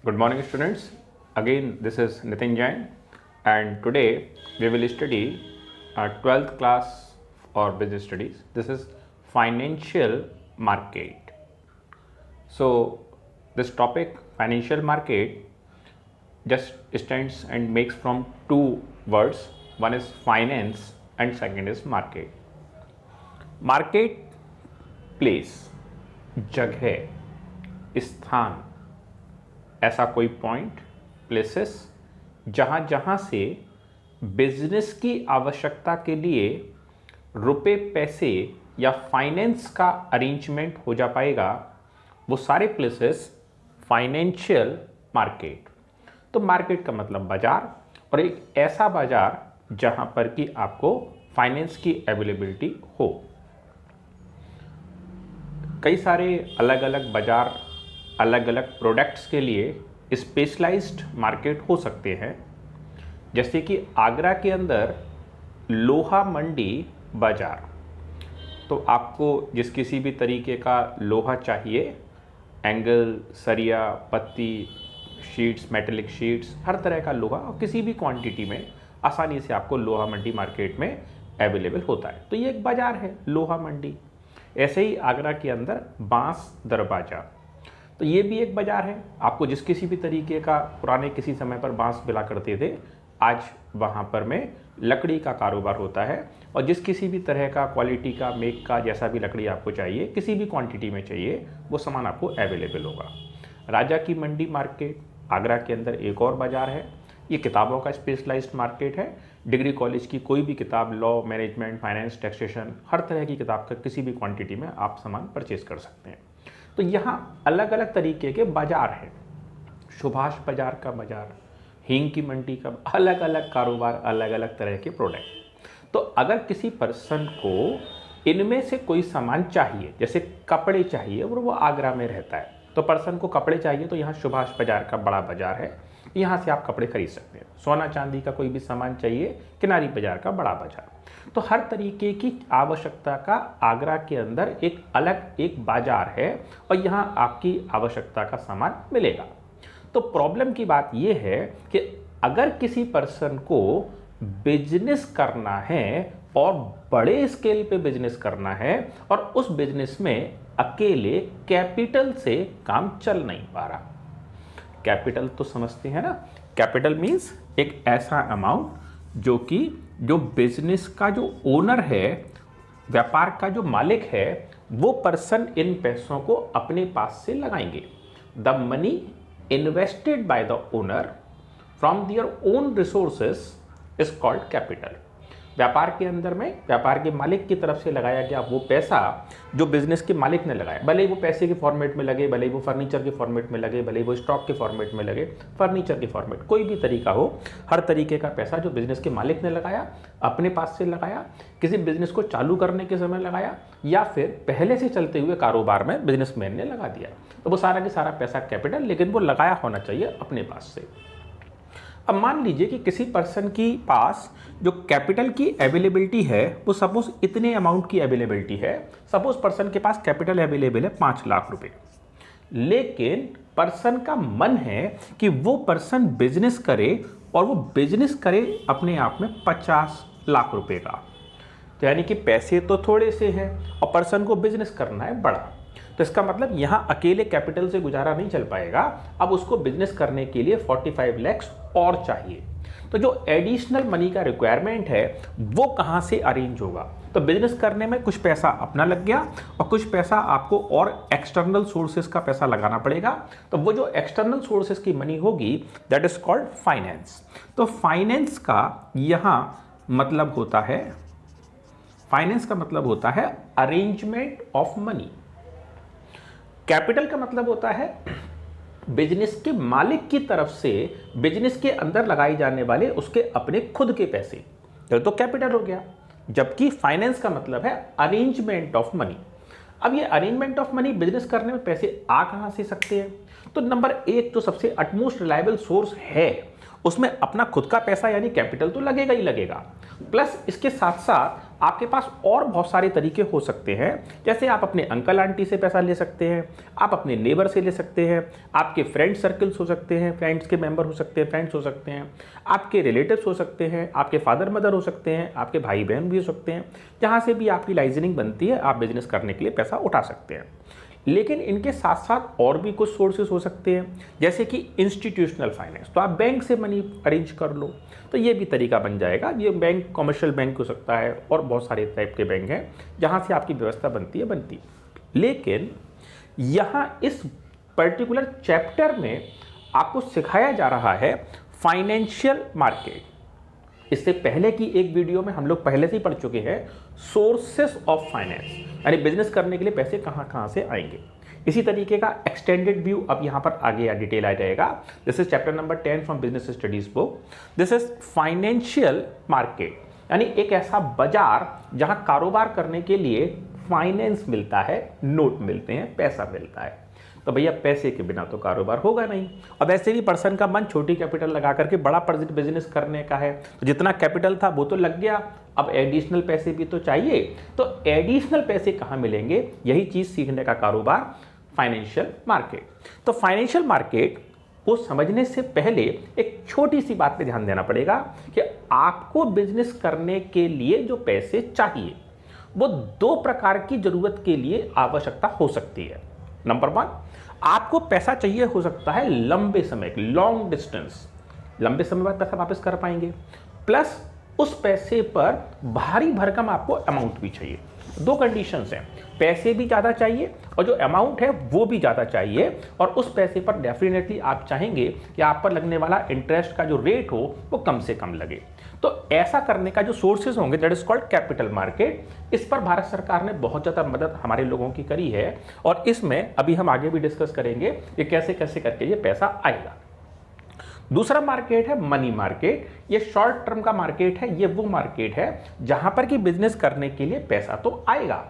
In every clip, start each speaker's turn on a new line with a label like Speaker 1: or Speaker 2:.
Speaker 1: Good morning, students. Again, this is Nitin Jain, and today we will study 12th class or business studies. This is financial market. So, this topic, financial market, just stands and makes from two words. One is finance, and second is market. Market, place, जगह, स्थान, ऐसा कोई point, places जहाँ जहाँ से business की आवश्यकता के लिए रुपए पैसे या फाइनेंस का अरेंजमेंट हो जा पाएगा, वो सारे प्लेसेस फाइनेंशियल मार्केट। तो मार्केट का मतलब बाजार, और एक ऐसा बाजार जहाँ पर कि आपको फाइनेंस की अवेलेबिलिटी हो। कई सारे अलग अलग बाजार अलग अलग प्रोडक्ट्स के लिए स्पेशलाइज्ड मार्केट हो सकते हैं। जैसे कि आगरा के अंदर लोहा मंडी बाजार, तो आपको जिस किसी भी तरीके का लोहा चाहिए, एंगल, सरिया, पत्ती, शीट्स, मेटेलिक शीट्स, हर तरह का लोहा और किसी भी क्वांटिटी में आसानी से आपको लोहा मंडी मार्केट में अवेलेबल होता है। तो ये एक बाजार है, लोहा मंडी। ऐसे ही आगरा के अंदर बांस दरवाजा, तो ये भी एक बाजार है। आपको जिस किसी भी तरीके का पुराने किसी समय पर बांस मिला करते थे, आज वहाँ पर में लकड़ी का कारोबार होता है, और जिस किसी भी तरह का क्वालिटी का, मेक का, जैसा भी लकड़ी आपको चाहिए, किसी भी क्वांटिटी में चाहिए, वो सामान आपको अवेलेबल होगा। राजा की मंडी मार्केट आगरा के अंदर एक और बाजार है। ये किताबों का स्पेशलाइज्ड मार्केट है। डिग्री कॉलेज की कोई भी किताब, लॉ, मैनेजमेंट, फाइनेंस, टैक्सेशन, हर तरह की किताब का किसी भी क्वांटिटी में आप सामान परचेज कर सकते हैं। तो यहाँ अलग अलग तरीके के बाजार हैं। सुभाष बाजार का बाजार, हींग की मंडी का, अलग अलग कारोबार, अलग अलग तरह के प्रोडक्ट। तो अगर किसी पर्सन को इनमें से कोई सामान चाहिए, जैसे कपड़े चाहिए और वो आगरा में रहता है, तो पर्सन को कपड़े चाहिए तो यहाँ सुभाष बाजार का बड़ा बाजार है, यहाँ से आप कपड़े खरीद सकते हैं। सोना चांदी का कोई भी सामान चाहिए, किनारी बाजार का बड़ा बाजार। तो हर तरीके की आवश्यकता का आगरा के अंदर एक अलग एक बाजार है, और यहाँ आपकी आवश्यकता का सामान मिलेगा। तो प्रॉब्लम की बात यह है कि अगर किसी पर्सन को बिजनेस करना है और बड़े स्केल पे बिजनेस करना है, और उस बिजनेस में अकेले कैपिटल से काम चल नहीं पा रहा। कैपिटल तो समझते हैं ना, कैपिटल मीन्स एक ऐसा अमाउंट जो बिजनेस का जो ओनर है, व्यापार का जो मालिक है, वो पर्सन इन पैसों को अपने पास से लगाएंगे। The money invested by the owner from their own resources is called capital. व्यापार के अंदर में व्यापार के मालिक की तरफ से लगाया गया वो पैसा जो बिजनेस के मालिक ने लगाया, भले ही वो पैसे के फॉर्मेट में लगे, भले ही वो फर्नीचर के फॉर्मेट में लगे, भले ही वो स्टॉक के फॉर्मेट में लगे, फर्नीचर के फॉर्मेट, कोई भी तरीका हो, हर तरीके का पैसा जो बिजनेस के मालिक ने लगाया, अपने पास से लगाया, किसी बिजनेस को चालू करने के समय लगाया, या फिर पहले से चलते हुए कारोबार में बिजनेसमैन ने लगा दिया, तो वो सारा का सारा पैसा कैपिटल, लेकिन वो लगाया होना चाहिए अपने पास से। अब मान लीजिए कि किसी पर्सन की पास जो कैपिटल की अवेलेबिलिटी है, वो सपोज इतने अमाउंट की अवेलेबिलिटी है। सपोज पर्सन के पास कैपिटल अवेलेबल है 5 लाख रुपए, लेकिन पर्सन का मन है कि वो पर्सन बिजनेस करे, और वो बिजनेस करे अपने आप में 50 लाख रुपए का। तो यानी कि पैसे तो थोड़े से हैं और पर्सन को बिजनेस करना है बड़ा। तो इसका मतलब यहाँ अकेले कैपिटल से गुजारा नहीं चल पाएगा, अब उसको बिजनेस करने के लिए 45 लाख और चाहिए। तो जो एडिशनल मनी का रिक्वायरमेंट है वो कहाँ से अरेंज होगा? तो बिजनेस करने में कुछ पैसा अपना लग गया, और कुछ पैसा आपको और एक्सटर्नल सोर्सेस का पैसा लगाना पड़ेगा। तो वो जो एक्सटर्नल सोर्सेस की मनी होगी, दैट इज कॉल्ड फाइनेंस। तो फाइनेंस का यहाँ मतलब होता है, फाइनेंस का मतलब होता है अरेंजमेंट ऑफ मनी। कैपिटल का मतलब होता है बिजनेस के मालिक की तरफ से बिजनेस के अंदर लगाए जाने वाले उसके अपने खुद के पैसे, तो कैपिटल हो गया। जबकि फाइनेंस का मतलब है अरेंजमेंट ऑफ मनी। अब ये अरेंजमेंट ऑफ मनी बिजनेस करने में पैसे आ कहां से सकते हैं? तो नंबर एक जो सबसे अटमोस्ट रिलायबल सोर्स है उसमें अपना खुद का पैसा यानी कैपिटल तो लगेगा ही लगेगा, प्लस इसके साथ साथ आपके पास और बहुत सारे तरीके हो सकते हैं। जैसे आप अपने अंकल आंटी से पैसा ले सकते हैं, आप अपने नेबर से ले सकते हैं, आपके फ्रेंड सर्कल्स हो सकते हैं, फ्रेंड्स के मेंबर हो सकते हैं, फ्रेंड्स हो सकते हैं, आपके रिलेटिव्स हो सकते हैं, आपके फादर मदर हो सकते हैं, आपके भाई बहन भी हो सकते हैं। जहाँ से भी आपकी लाइजनिंग बनती है आप बिजनेस करने के लिए पैसा उठा सकते हैं। लेकिन इनके साथ साथ और भी कुछ सोर्सेज हो सकते हैं, जैसे कि इंस्टीट्यूशनल फाइनेंस। तो आप बैंक से मनी अरेंज कर लो, तो ये भी तरीका बन जाएगा। ये बैंक कमर्शियल बैंक हो सकता है और बहुत सारे टाइप के बैंक हैं जहाँ से आपकी व्यवस्था बनती है। लेकिन यहाँ इस पर्टिकुलर चैप्टर में आपको सिखाया जा रहा है फाइनेंशियल मार्केट। इससे पहले की एक वीडियो में हम लोग पहले से ही पढ़ चुके हैं सोर्सेस ऑफ फाइनेंस, यानी बिजनेस करने के लिए पैसे कहाँ से आएंगे। इसी तरीके का एक्सटेंडेड व्यू अब यहाँ पर आगे डिटेल आ जाएगा। This is chapter number 10 from business studies book. This is financial market, यानी एक ऐसा बाजार जहाँ कारोबार करने के लिए फाइनेंस मिलता है, नोट मिलते हैं, पैसा मिलता है। तो भैया पैसे के बिना तो कारोबार होगा नहीं। अब ऐसे भी पर्सन का मन छोटी कैपिटल लगा करके बड़ा बिजनेस करने का है, तो जितना कैपिटल था वो तो लग गया, अब एडिशनल पैसे भी तो चाहिए। तो एडिशनल पैसे कहाँ मिलेंगे, यही चीज सीखने का कारोबार फाइनेंशियल मार्केट। तो फाइनेंशियल मार्केट को समझने से पहले एक छोटी सी बात पे ध्यान देना पड़ेगा कि आपको बिजनेस करने के लिए जो पैसे चाहिए वो दो प्रकार की जरूरत के लिए आवश्यकता हो सकती है। नंबर 1, आपको पैसा चाहिए हो सकता है लंबे समय, लॉन्ग डिस्टेंस, लंबे समय बाद पैसा वापस कर पाएंगे, प्लस उस पैसे पर भारी भरकम आपको अमाउंट भी चाहिए। दो कंडीशंस हैं, पैसे भी ज़्यादा चाहिए और जो अमाउंट है वो भी ज़्यादा चाहिए, और उस पैसे पर डेफिनेटली आप चाहेंगे कि आप पर लगने वाला इंटरेस्ट का जो रेट हो वो कम से कम लगे। तो ऐसा करने का जो सोर्सेज होंगे that is called capital market. इस पर भारत सरकार ने बहुत ज़्यादा मदद हमारे लोगों की करी है, और इसमें अभी हम आगे भी डिस्कस करेंगे कि कैसे कैसे करके ये पैसा आएगा। दूसरा मार्केट है मनी मार्केट। ये शॉर्ट टर्म का मार्केट है। ये वो मार्केट है जहां पर कि बिजनेस करने के लिए पैसा तो आएगा,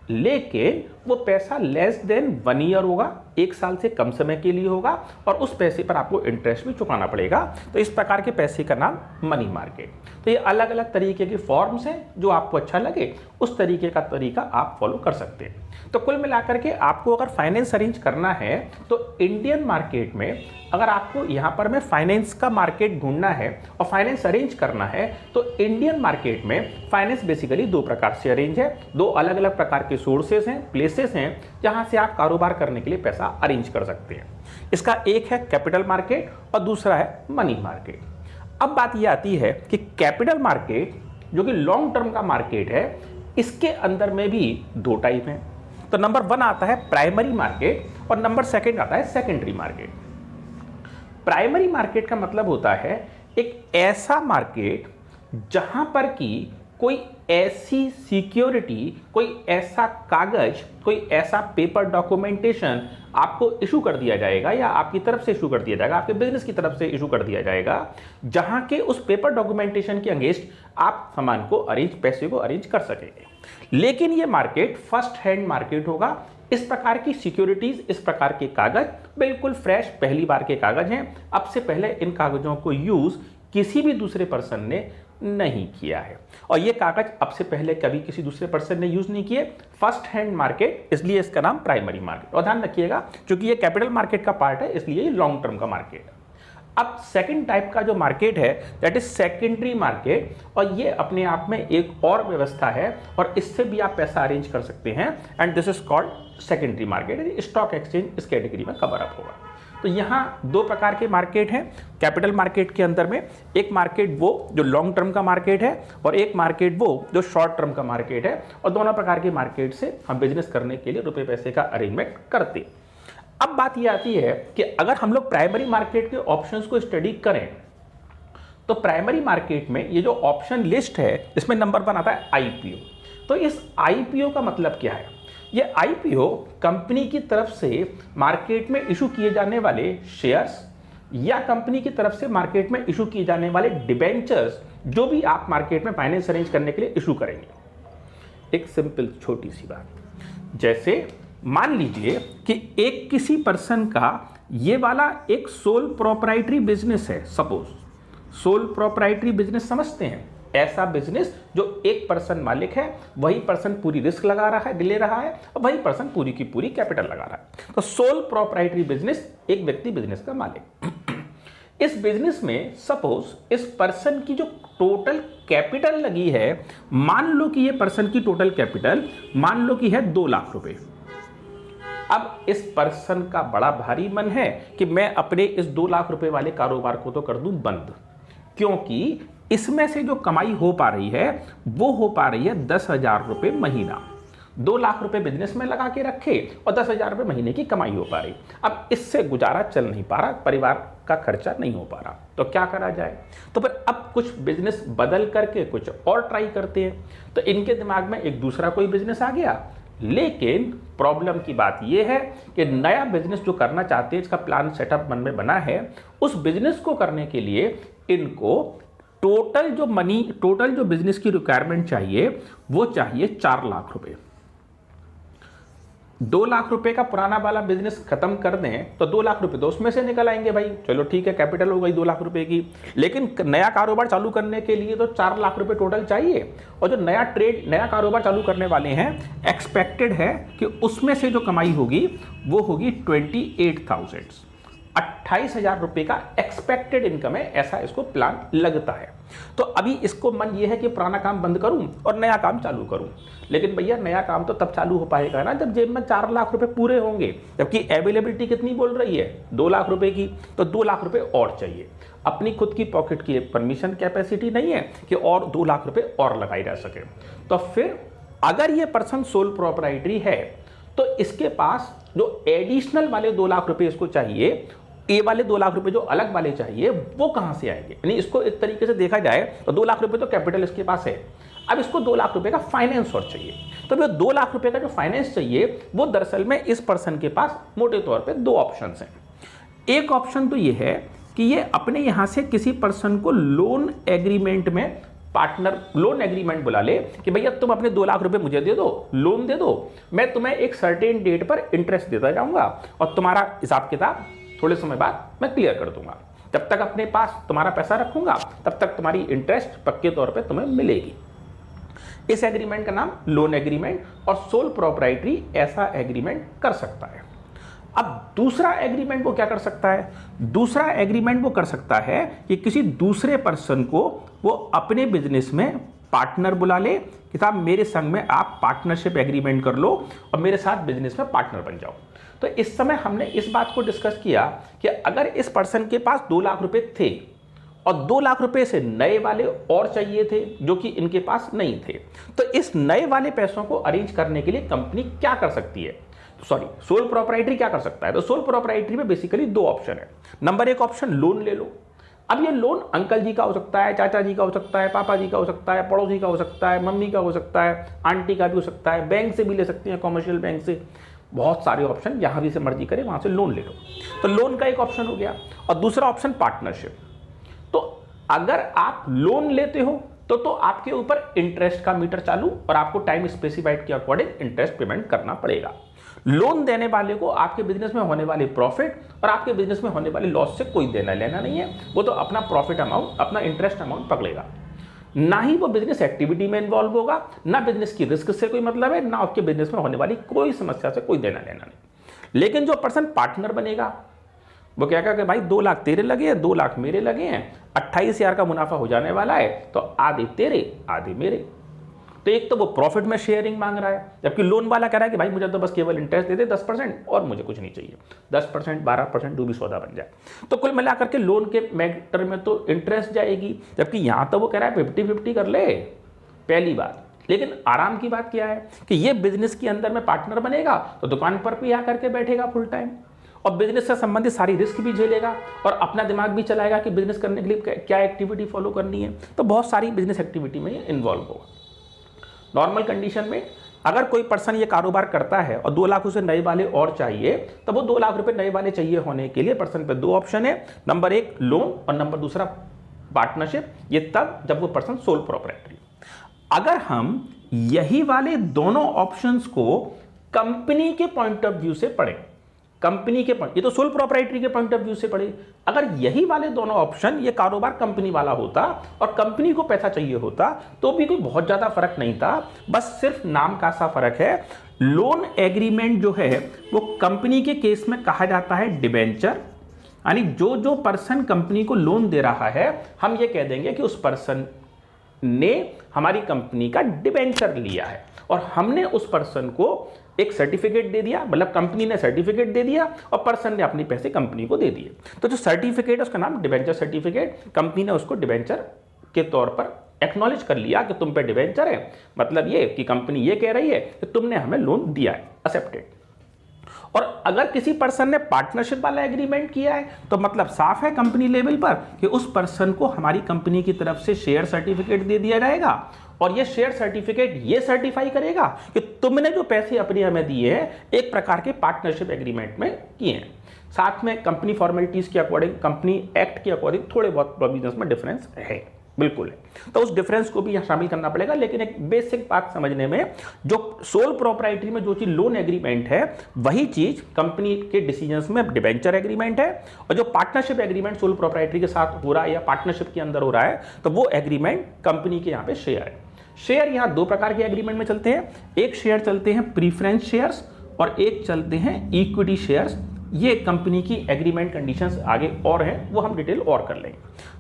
Speaker 1: लेकिन वो पैसा लेस देन 1 ईयर होगा, 1 साल से कम समय के लिए होगा, और उस पैसे पर आपको इंटरेस्ट भी चुकाना पड़ेगा। तो इस प्रकार के पैसे का नाम मनी मार्केट। तो ये अलग अलग तरीके की फॉर्म्स हैं, जो आपको अच्छा लगे उस तरीके का तरीका आप फॉलो कर सकते हैं। तो कुल मिलाकर के आपको अगर फाइनेंस अरेंज करना है तो इंडियन मार्केट में, अगर आपको यहाँ पर में फाइनेंस का मार्केट ढूंढना है और फाइनेंस अरेंज करना है, तो इंडियन मार्केट में फाइनेंस बेसिकली 2 प्रकार से अरेंज है। 2 अलग अलग प्रकार के सोर्सेस हैं, प्लेसेस हैं जहां से आप कारोबार करने के लिए पैसा अरेंज कर सकते हैं। इसका एक है कैपिटल मार्केट और दूसरा है मनी मार्केट। अब बात यह आती है कि कैपिटल मार्केट जो कि लॉन्ग टर्म का मार्केट है, इसके अंदर में भी 2 टाइप हैं। तो नंबर 1 आता है प्राइमरी मार्केट और नंबर 2 आता है सेकेंडरी मार्केट। प्राइमरी मार्केट का मतलब होता है एक ऐसा मार्केट जहां पर कि कोई ऐसी सिक्योरिटी, कोई ऐसा कागज, कोई ऐसा पेपर डॉक्यूमेंटेशन आपको इशू कर दिया जाएगा या आपकी तरफ से इशू कर दिया जाएगा, आपके बिजनेस की तरफ से इशू कर दिया जाएगा, जहां के उस पेपर डॉक्यूमेंटेशन के अगेंस्ट आप सामान को पैसे को अरेंज कर सकेंगे। लेकिन यह मार्केट फर्स्ट हैंड मार्केट होगा। इस प्रकार की सिक्योरिटीज, इस प्रकार के कागज बिल्कुल फ्रेश, पहली बार के कागज हैं। अब से पहले इन कागजों को यूज किसी भी दूसरे पर्सन ने नहीं किया है, और ये कागज अब से पहले कभी किसी दूसरे पर्सन ने यूज नहीं किए। फर्स्ट हैंड मार्केट, इसलिए इसका नाम प्राइमरी मार्केट। और ध्यान रखिएगा, क्योंकि ये कैपिटल मार्केट का पार्ट है, इसलिए ये लॉन्ग टर्म का मार्केट है। अब सेकंड टाइप का जो मार्केट है दैट इज सेकेंडरी मार्केट, और ये अपने आप में एक और व्यवस्था है, और इससे भी आप पैसा अरेंज कर सकते हैं, and this is called secondary market. Stock exchange इस कैटेगरी में कवर अप होगा। तो यहाँ 2 प्रकार के मार्केट हैं कैपिटल मार्केट के अंदर में। एक मार्केट वो जो लॉन्ग टर्म का मार्केट है, और एक मार्केट वो जो शॉर्ट टर्म का मार्केट है, और दोनों प्रकार के मार्केट से हम बिजनेस करने के लिए रुपए पैसे का अरेंजमेंट करते हैं। अब बात ये आती है कि अगर हम लोग प्राइमरी मार्केट के ऑप्शंस को स्टडी करें, तो प्राइमरी मार्केट में ये जो ऑप्शन लिस्ट है, इसमें नंबर 1 आता है आईपीओ। तो इस आईपीओ का मतलब क्या है? ये आईपीओ कंपनी की तरफ से मार्केट में इशू किए जाने वाले शेयर्स या कंपनी की तरफ से मार्केट में इशू किए जाने वाले डिबेंचर्स, जो भी आप मार्केट में फाइनेंस अरेंज करने के लिए इशू करेंगे। एक सिंपल छोटी सी बात, जैसे मान लीजिए कि एक किसी पर्सन का ये वाला एक सोल प्रोप्राइटरी बिजनेस है सपोज, सोल प्रोप्राइटरी बिजनेस समझते हैं? ऐसा बिजनेस जो एक पर्सन मालिक है, वही पर्सन पूरी रिस्क लगा रहा है, ले रहा है, और वही पर्सन पूरी की पूरी कैपिटल लगा रहा है। तो सोल प्रोप्राइटरी बिजनेस, एक व्यक्ति बिजनेस का मालिक। इस बिजनेस में सपोज इस पर्सन की जो टोटल कैपिटल लगी है, मान लो कि ये पर्सन की टोटल कैपिटल मान लो कि है 2 लाख रुपए। अब इस पर्सन का बड़ा भारी मन है कि मैं अपने इस 2 लाख रुपए वाले कारोबार को तो कर दूं बंद, क्योंकि इसमें से जो कमाई हो पा रही है वो हो पा रही है 10,000 रुपए महीना। 2 लाख रुपए बिजनेस में लगा के रखे और 10,000 रुपए महीने की कमाई हो पा रही। अब इससे गुजारा चल नहीं पा रहा, परिवार का खर्चा नहीं हो पा रहा, तो क्या करा जाए? तो फिर अब कुछ बिजनेस बदल करके कुछ और ट्राई करते हैं। तो इनके दिमाग में एक दूसरा कोई बिजनेस आ गया, लेकिन प्रॉब्लम की बात यह है कि नया बिजनेस जो करना चाहते हैं, इसका प्लान सेटअप मन में बना है, उस बिजनेस को करने के लिए इनको टोटल जो बिजनेस की रिक्वायरमेंट चाहिए वो चाहिए 4 लाख रुपए। 2 लाख रुपए का पुराना वाला बिजनेस खत्म कर दें तो 2 लाख रुपए तो उसमें से निकल आएंगे भाई, चलो ठीक है, कैपिटल हो गई 2 लाख रुपए की। लेकिन नया कारोबार चालू करने के लिए तो 4 लाख रुपए टोटल चाहिए, और जो नया कारोबार चालू करने वाले हैं, एक्सपेक्टेड है कि उसमें से जो कमाई होगी वो होगी 28,000 रुपए का एक्सपेक्टेड इनकम है, ऐसा इसको प्लान लगता है। तो अभी इसको मन ये है कि पुराना काम बंद करूं और नया काम चालू करूं, लेकिन भैया नया काम तो तब चालू हो पाएगा ना जब जेब में 4 लाख रुपए पूरे होंगे, जबकि अवेलेबिलिटी कितनी बोल रही है 2 लाख रुपए की, तो 2 लाख रुपए और चाहिए। अपनी खुद की पॉकेट की परमिशन कैपेसिटी नहीं है कि और 2 लाख रुपए और लगाई जा सके। तो फिर अगर ये पर्सन सोल प्रोप्राइटरी है तो इसके पास जो एडिशनल वाले 2 लाख रुपए इसको चाहिए, ए वाले 2 लाख रुपए जो अलग वाले चाहिए वो कहां से आएंगे? यानी इसको एक तरीके से देखा जाए तो 2 लाख रुपए तो कैपिटल इसके पास है, अब इसको 2 लाख रुपए का फाइनेंस और चाहिए। तो वो 2 लाख रुपए का जो फाइनेंस चाहिए वो दरअसल में इस पर्सन के पास मोटे तौर पे 2 ऑप्शंस हैं। एक ऑप्शन तो ये है कि ये अपने यहां से किसी पर्सन को लोन एग्रीमेंट में लोन एग्रीमेंट बुला ले कि भैया तुम अपने 2 लाख रुपए मुझे दे दो, लोन दे दो, मैं तुम्हें एक सर्टेन डेट पर इंटरेस्ट देता जाऊंगा और तुम्हारा हिसाब किताब थोड़े समय बाद मैं क्लियर कर दूंगा। जब तक अपने पास तुम्हारा पैसा रखूंगा तब तक तुम्हारी इंटरेस्ट पक्के तौर पे तुम्हें मिलेगी। इस एग्रीमेंट का नाम लोन एग्रीमेंट, और सोल प्रोप्राइटरी ऐसा एग्रीमेंट कर सकता है। अब दूसरा एग्रीमेंट वो क्या कर सकता है? दूसरा एग्रीमेंट वो कर सकता है कि किसी दूसरे पर्सन को वो अपने बिजनेस में पार्टनर बुला ले कि साहब मेरे संग में आप पार्टनरशिप एग्रीमेंट कर लो और मेरे साथ बिजनेस में पार्टनर बन जाओ। तो इस समय हमने इस बात को डिस्कस किया कि अगर इस पर्सन के पास 2 लाख रुपए थे और 2 लाख रुपए से नए वाले और चाहिए थे जो कि इनके पास नहीं थे, तो इस नए वाले पैसों को अरेंज करने के लिए कंपनी क्या कर सकती है? सोल प्रोप्राइटरी क्या कर सकता है? तो सोल प्रोप्राइटरी में बेसिकली 2 ऑप्शन है। नंबर 1 ऑप्शन लोन ले लो। अब ये लोन अंकल जी का हो सकता है, चाचा जी का हो सकता है, पापा जी का हो सकता है, पड़ोसी का हो सकता है, मम्मी का हो सकता है, आंटी का भी हो सकता है, बैंक से भी ले सकते हैं, कॉमर्शियल बैंक से, बहुत सारे ऑप्शन, जहां भी से मर्जी करे वहां से लोन ले लो। तो लोन का एक ऑप्शन हो गया, और दूसरा ऑप्शन पार्टनरशिप। तो अगर आप लोन लेते हो तो आपके ऊपर इंटरेस्ट का मीटर चालू और आपको टाइम स्पेसिफाइड के अकॉर्डिंग इंटरेस्ट पेमेंट करना पड़ेगा। लोन देने वाले को आपके बिजनेस में होने वाले प्रॉफिट और आपके बिजनेस में होने वाले लॉस से कोई देना लेना नहीं है, वो तो अपना प्रॉफिट अमाउंट, अपना इंटरेस्ट अमाउंट पकड़ेगा। ना ही वो बिजनेस एक्टिविटी में इन्वॉल्व होगा, ना बिजनेस की रिस्क से कोई मतलब है, ना आपके बिजनेस में होने वाली कोई समस्या से कोई देना लेना नहीं। लेकिन जो पर्सन पार्टनर बनेगा वो क्या कहेगा कि भाई 2 लाख तेरे लगे हैं, 2 लाख मेरे लगे हैं, 28,000 का मुनाफा हो जाने वाला है, तो आधे तेरे आधे मेरे। तो एक तो वो प्रॉफिट में शेयरिंग मांग रहा है, जबकि लोन वाला कह रहा है कि भाई मुझे तो बस केवल इंटरेस्ट दे दे 10% और मुझे कुछ नहीं चाहिए। 10% 12% जो भी सौदा बन जाए। तो कुल मिलाकर के लोन के मैटर में तो इंटरेस्ट जाएगी, जबकि यहां तो वो कह रहा है 50-50 कर ले, पहली बात। लेकिन आराम की बात क्या है कि ये बिजनेस के अंदर में पार्टनर बनेगा तो दुकान पर भी आकर के बैठेगा फुल टाइम, और बिजनेस से संबंधित सारी रिस्क भी झेलेगा और अपना दिमाग भी चलाएगा कि बिजनेस करने के लिए क्या एक्टिविटी फॉलो करनी है। तो बहुत सारी बिजनेस एक्टिविटी में ये इन्वॉल्व होगा। नॉर्मल कंडीशन में अगर कोई पर्सन ये कारोबार करता है और 2 लाख उसे नए वाले और चाहिए, तो वो 2 लाख रुपए नए वाले चाहिए होने के लिए पर्सन पे 2 ऑप्शन है। नंबर 1 लोन और नंबर दूसरा पार्टनरशिप। ये तब जब वो पर्सन सोल प्रोप्राइटरी। अगर हम यही वाले दोनों ऑप्शंस को कंपनी के पॉइंट ऑफ व्यू से पढ़ें, कंपनी के पॉइंट, ये तो सोल प्रोप्राइटरी के पॉइंट ऑफ व्यू से पढ़े। अगर यही वाले दोनों ऑप्शन, ये कारोबार कंपनी वाला होता और कंपनी को पैसा चाहिए होता तो भी कोई बहुत ज्यादा फर्क नहीं था, बस सिर्फ नाम का सा फर्क है। लोन एग्रीमेंट जो है वो कंपनी के केस में कहा जाता है डिबेंचर, यानी जो पर्सन कंपनी को लोन दे रहा है हम ये कह देंगे कि उस पर्सन ने हमारी कंपनी का डिबेंचर लिया है और हमने उस पर्सन को एक सर्टिफिकेट दे दिया, मतलब कंपनी ने सर्टिफिकेट दे दिया और पर्सन ने अपने पैसे कंपनी को दे दिए। तो जो सर्टिफिकेट है उसका नाम डिबेंचर सर्टिफिकेट, कंपनी ने उसको डिबेंचर के तौर पर एक्नॉलेज कर लिया कि तुम पे डिबेंचर है, मतलब ये कि कंपनी ये कह रही है कि तुमने हमें लोन दिया है, एक्सेप्टेड। और अगर किसी पर्सन ने पार्टनरशिप वाला एग्रीमेंट किया है तो मतलब साफ है कंपनी लेवल पर कि उस पर्सन को हमारी कंपनी की तरफ से शेयर सर्टिफिकेट दे दिया जाएगा और ये शेयर सर्टिफिकेट ये सर्टिफाई करेगा कि तुमने जो पैसे अपने हमें दिए हैं एक प्रकार के पार्टनरशिप एग्रीमेंट में किए हैं। साथ में कंपनी फॉर्मेलिटीज के अकॉर्डिंग, कंपनी एक्ट के अकॉर्डिंग थोड़े बहुत प्रोविजंस में डिफरेंस है, बिल्कुल है, तो उस डिफरेंस को भी यहाँ शामिल करना पड़ेगा। लेकिन एक बेसिक बात समझने में, जो सोल प्रोप्राइटरी में जो चीज लोन एग्रीमेंट है वही चीज कंपनी के डिसीजंस में डिबेंचर एग्रीमेंट है, और जो पार्टनरशिप एग्रीमेंट सोल प्रोप्राइटरी के साथ हो रहा है या पार्टनरशिप के अंदर हो रहा है तो वो एग्रीमेंट कंपनी के यहाँ पे शेयर है। शेयर यहाँ दो प्रकार के एग्रीमेंट में चलते हैं, एक शेयर चलते हैं प्रीफरेंस शेयर्स और एक चलते हैं इक्विटी शेयर्स। ये कंपनी की एग्रीमेंट कंडीशंस आगे और हैं, वो हम डिटेल और कर लेंगे।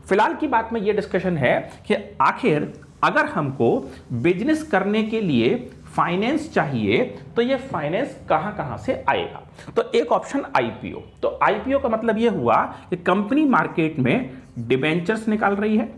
Speaker 1: फिलहाल की बात में ये डिस्कशन है कि आखिर अगर हमको बिजनेस करने के लिए फाइनेंस चाहिए तो ये फाइनेंस कहां से आएगा। तो एक ऑप्शन आईपीओ। तो आईपीओ का मतलब ये हुआ कि कंपनी मार्केट में डिबेंचर्स निकाल रही है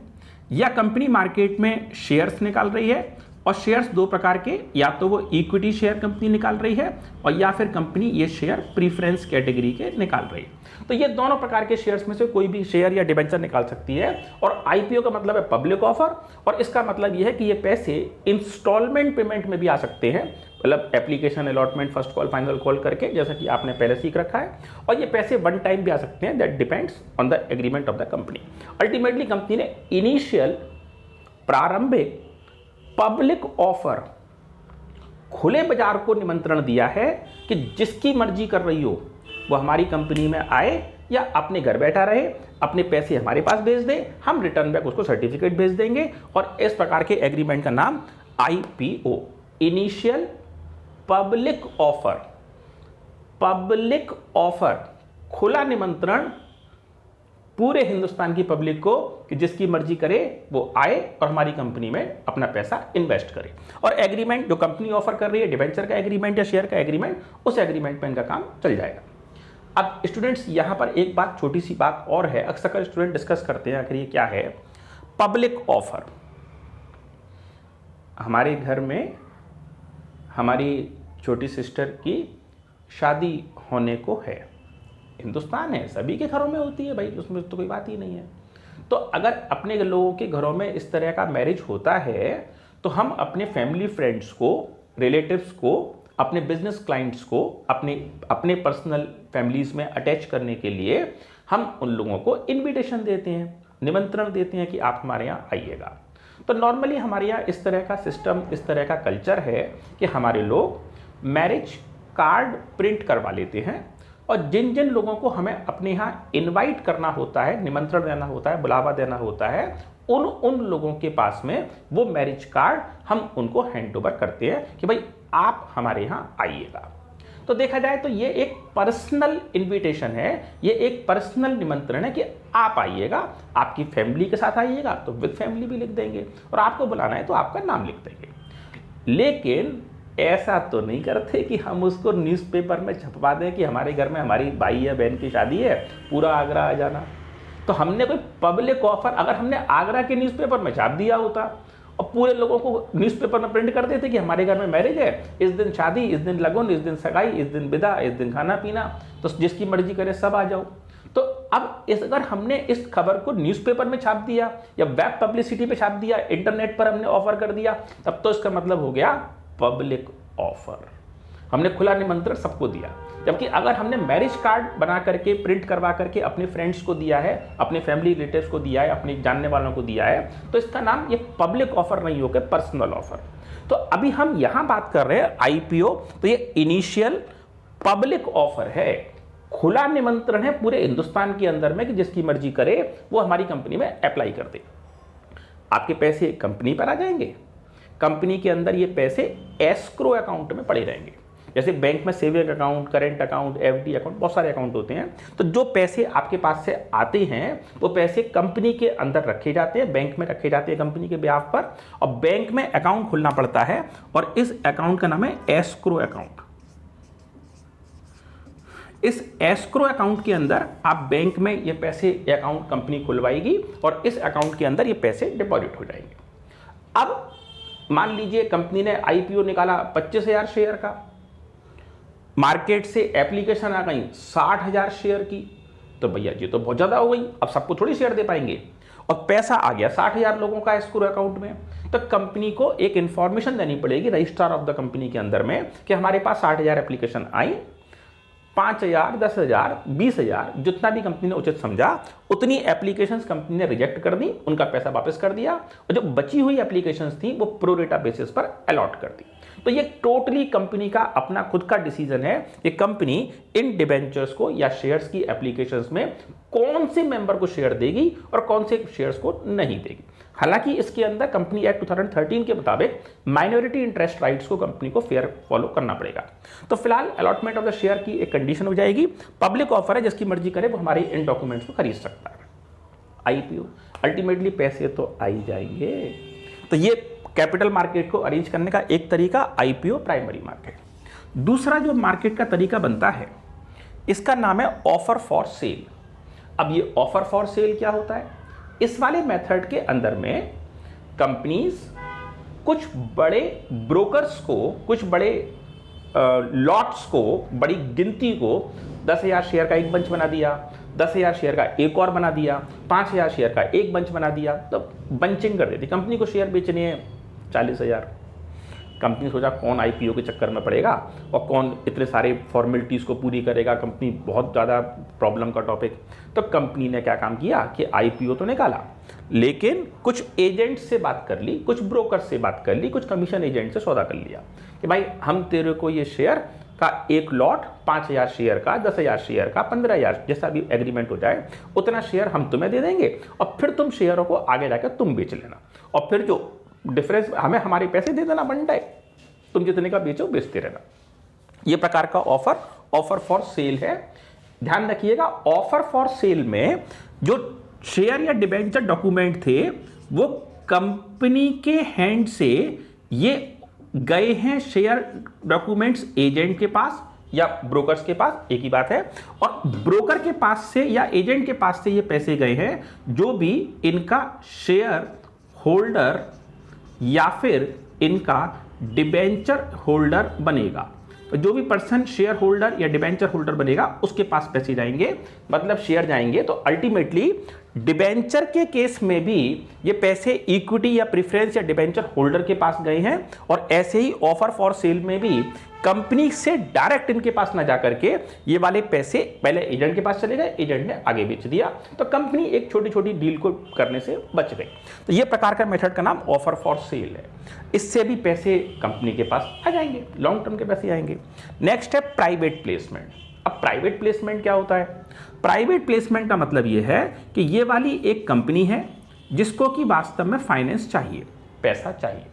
Speaker 1: या कंपनी मार्केट में शेयर्स निकाल रही है, और शेयर्स दो प्रकार के, या तो वो इक्विटी शेयर कंपनी निकाल रही है और या फिर कंपनी ये शेयर प्रीफरेंस कैटेगरी के निकाल रही है। तो ये दोनों प्रकार के शेयर्स में से कोई भी शेयर या डिबेंचर निकाल सकती है। और आईपीओ का मतलब है पब्लिक ऑफर, और इसका मतलब ये है कि ये पैसे इंस्टॉलमेंट पेमेंट में भी आ सकते हैं, मतलब application, allotment, first call, final call करके, जैसा कि आपने पहले सीख रखा है। और ये पैसे वन टाइम भी आ सकते हैं, that depends on the agreement of the company. Ultimately company ने इनिशियल प्रारंभिक पब्लिक ऑफर खुले बाजार को निमंत्रण दिया है कि जिसकी मर्जी कर रही हो वो हमारी कंपनी में आए या अपने घर बैठा रहे, अपने पैसे हमारे पास भेज दे, हम रिटर्न बैक उसको सर्टिफिकेट भेज देंगे। और इस प्रकार के एग्रीमेंट का नाम IPO, initial public offer. Public offer, खुला निमंत्रण पूरे हिंदुस्तान की पब्लिक को कि जिसकी मर्जी करे वो आए और हमारी कंपनी में अपना पैसा इन्वेस्ट करे। और एग्रीमेंट जो कंपनी ऑफर कर रही है, डिबेंचर का एग्रीमेंट या शेयर का एग्रीमेंट, उस एग्रीमेंट में इनका काम चल जाएगा। अब स्टूडेंट्स यहां पर एक बात, छोटी सी बात और है, अक्सर स्टूडेंट डिस्कस करते हैं आखिर ये क्या है पब्लिक ऑफर। हमारे घर में हमारी छोटी सिस्टर की शादी होने को है, हिंदुस्तान है, सभी के घरों में होती है भाई, उसमें तो कोई बात ही नहीं है। तो अगर अपने लोगों के घरों में इस तरह का मैरिज होता है तो हम अपने फैमिली फ्रेंड्स को, रिलेटिव्स को, अपने बिजनेस क्लाइंट्स को अपने पर्सनल फैमिलीज में अटैच करने के लिए हम उन लोगों को इनविटेशन देते हैं, निमंत्रण देते हैं कि आप हमारे यहाँ आइएगा। तो नॉर्मली हमारे यहाँ इस तरह का सिस्टम, इस तरह का कल्चर है कि हमारे लोग मैरिज कार्ड प्रिंट करवा लेते हैं और जिन जिन लोगों को हमें अपने यहाँ इनवाइट करना होता है, निमंत्रण देना होता है, बुलावा देना होता है, उन लोगों के पास में वो मैरिज कार्ड हम उनको हैंड ओवर करते हैं कि भाई आप हमारे यहाँ आइएगा। तो देखा जाए तो ये एक पर्सनल इनविटेशन है, ये एक पर्सनल निमंत्रण है कि आप आइएगा, आपकी फैमिली के साथ आइएगा तो विद फैमिली भी लिख देंगे, और आपको बुलाना है तो आपका नाम लिख देंगे। लेकिन ऐसा तो नहीं करते कि हम उसको न्यूज़पेपर में छपवा दें कि हमारे घर में हमारी भाई या बहन की शादी है, पूरा आगरा आ जाना। तो हमने कोई पब्लिक ऑफर, अगर हमने आगरा के न्यूज़पेपर में छाप दिया होता और पूरे लोगों को न्यूज़पेपर में प्रिंट कर देते कि हमारे घर में मैरिज है, इस दिन शादी, इस दिन लगन, इस दिन सगाई, इस दिन विदा, इस दिन खाना पीना, तो जिसकी मर्जी करे सब आ जाओ। तो अब अगर हमने इस खबर को न्यूज़पेपर में छाप दिया या वेब पब्लिसिटी पे छाप दिया, इंटरनेट पर हमने ऑफर कर दिया, तब तो इसका मतलब हो गया पब्लिक ऑफर, हमने खुला निमंत्रण सबको दिया। जबकि अगर हमने मैरिज कार्ड बना करके, प्रिंट करवा करके अपने फ्रेंड्स को दिया है, अपने फैमिली रिलेटिव्स को दिया है, अपने जानने वालों को दिया है, तो इसका नाम ये पब्लिक ऑफर नहीं होकर पर्सनल ऑफर। तो अभी हम यहां बात कर रहे हैं आईपीओ, तो ये इनिशियल पब्लिक ऑफर है। खुला निमंत्रण है पूरे हिंदुस्तान के अंदर में कि जिसकी मर्जी करे वो हमारी कंपनी में अप्लाई कर दे। आपके पैसे कंपनी पर आ जाएंगे, कंपनी के अंदर ये पैसे एस्क्रो अकाउंट में पड़े रहेंगे। जैसे बैंक में saving account, current account, FD account, बहुत सारे अकाउंट होते हैं। तो जो पैसे आपके पास से आते हैं वो पैसे कंपनी के अंदर रखे जाते हैं, बैंक में रखे जाते हैं कंपनी के ब्याज पर, और बैंक में अकाउंट खुलना पड़ता है और इस अकाउंट का नाम है एस्क्रो अकाउंट। इस एस्क्रो अकाउंट के अंदर आप बैंक में ये पैसे अकाउंट कंपनी खुलवाएगी और इस अकाउंट के अंदर ये पैसे डिपॉजिट हो जाएंगे। अब मान लीजिए कंपनी ने आईपीओ निकाला 25,000 शेयर का, मार्केट से एप्लीकेशन आ गई 60,000 शेयर की, तो भैया जी तो बहुत ज़्यादा हो गई, अब सबको थोड़ी शेयर दे पाएंगे, और पैसा आ गया 60,000 लोगों का एस्क्रो अकाउंट में। तो कंपनी को एक इंफॉर्मेशन देनी पड़ेगी रजिस्ट्रार ऑफ द कंपनी के अंदर में कि हमारे पास 60,000 एप्लीकेशन आई, 5,000, 10,000, 20,000 जितना भी कंपनी ने उचित समझा उतनी एप्लीकेशंस कंपनी ने रिजेक्ट कर दी, उनका पैसा वापस कर दिया, और जो बची हुई एप्लीकेशंस थी वो प्रोरेटा बेसिस पर अलॉट कर दी। तो ये टोटली कंपनी का अपना खुद का डिसीजन है कि कंपनी इन डिबेंचर्स को या शेयर्स की एप्लीकेशंस में कौन से मेंबर को शेयर देगी और कौन से शेयर्स को नहीं देगी। हालांकि इसके अंदर कंपनी एक्ट 2013 के मुताबिक माइनॉरिटी इंटरेस्ट राइट्स को कंपनी को फेयर फॉलो करना पड़ेगा। तो फिलहाल अलॉटमेंट ऑफ द शेयर की एक कंडीशन हो जाएगी, पब्लिक ऑफर है, जिसकी मर्जी करे वो हमारे इन डॉक्यूमेंट्स को खरीद सकता है। आईपीओ अल्टीमेटली पैसे तो आ ही जाएंगे। तो ये कैपिटल मार्केट को अरेंज करने का एक तरीका आईपीओ प्राइमरी मार्केट। दूसरा जो मार्केट का तरीका बनता है इसका नाम है ऑफर फॉर सेल। अब ये ऑफर फॉर सेल क्या होता है? इस वाले मेथड के अंदर में कंपनीज कुछ बड़े ब्रोकर्स को, कुछ बड़े लॉट्स को, बड़ी गिनती को 10,000 शेयर का एक बंच बना दिया, 10,000 शेयर का एक और बना दिया, 5,000 शेयर का एक बंच बना दिया, तो बंचिंग कर देती। कंपनी को शेयर बेचने हैं 40,000। कंपनी सोचा कौन आईपीओ के चक्कर में पड़ेगा और कौन इतने सारे फॉर्मेलिटीज़ को पूरी करेगा, कंपनी बहुत ज़्यादा प्रॉब्लम का टॉपिक। तो कंपनी ने क्या काम किया कि आईपीओ तो निकाला, लेकिन कुछ एजेंट से बात कर ली, कुछ ब्रोकर से बात कर ली, कुछ कमीशन एजेंट से सौदा कर लिया कि भाई हम तेरे को ये शेयर का एक लॉट 5,000 शेयर का, 10,000 शेयर का, 15,000, जैसा भी एग्रीमेंट हो जाए उतना शेयर हम तुम्हें दे देंगे और फिर तुम शेयरों को आगे जाकर तुम बेच लेना, और फिर जो डिफरेंस हमें हमारे पैसे दे देना वन टाइम, तुम जितने का बेचो बेचते रहना। ये प्रकार का ऑफर फॉर सेल है। ध्यान रखिएगा, ऑफर फॉर सेल में जो शेयर या डिबेंचर डॉक्यूमेंट थे वो कंपनी के हैंड से ये गए हैं शेयर डॉक्यूमेंट्स एजेंट के पास या ब्रोकर्स के पास, एक ही बात है, और ब्रोकर के पास से या एजेंट के पास से ये पैसे गए हैं जो भी इनका शेयर होल्डर या फिर इनका डिबेंचर होल्डर बनेगा। तो जो भी पर्सन शेयर होल्डर या डिबेंचर होल्डर बनेगा उसके पास पैसे जाएंगे, मतलब शेयर जाएंगे। तो अल्टीमेटली डिबेंचर के केस में भी ये पैसे इक्विटी या प्रेफरेंस या डिबेंचर होल्डर के पास गए हैं, और ऐसे ही ऑफर फॉर सेल में भी कंपनी से डायरेक्ट इनके पास ना जाकर के ये वाले पैसे पहले एजेंट के पास चले गए, एजेंट ने आगे बेच दिया, तो कंपनी एक छोटी छोटी डील को करने से बच गई। तो ये प्रकार का मेथड का नाम ऑफर फॉर सेल है। इससे भी पैसे कंपनी के पास आ जाएंगे, लॉन्ग टर्म के पैसे आएंगे। नेक्स्ट है प्राइवेट प्लेसमेंट। अब प्राइवेट प्लेसमेंट क्या होता है? प्राइवेट प्लेसमेंट का मतलब ये है कि ये वाली एक कंपनी है जिसको कि वास्तव में फाइनेंस चाहिए, पैसा चाहिए।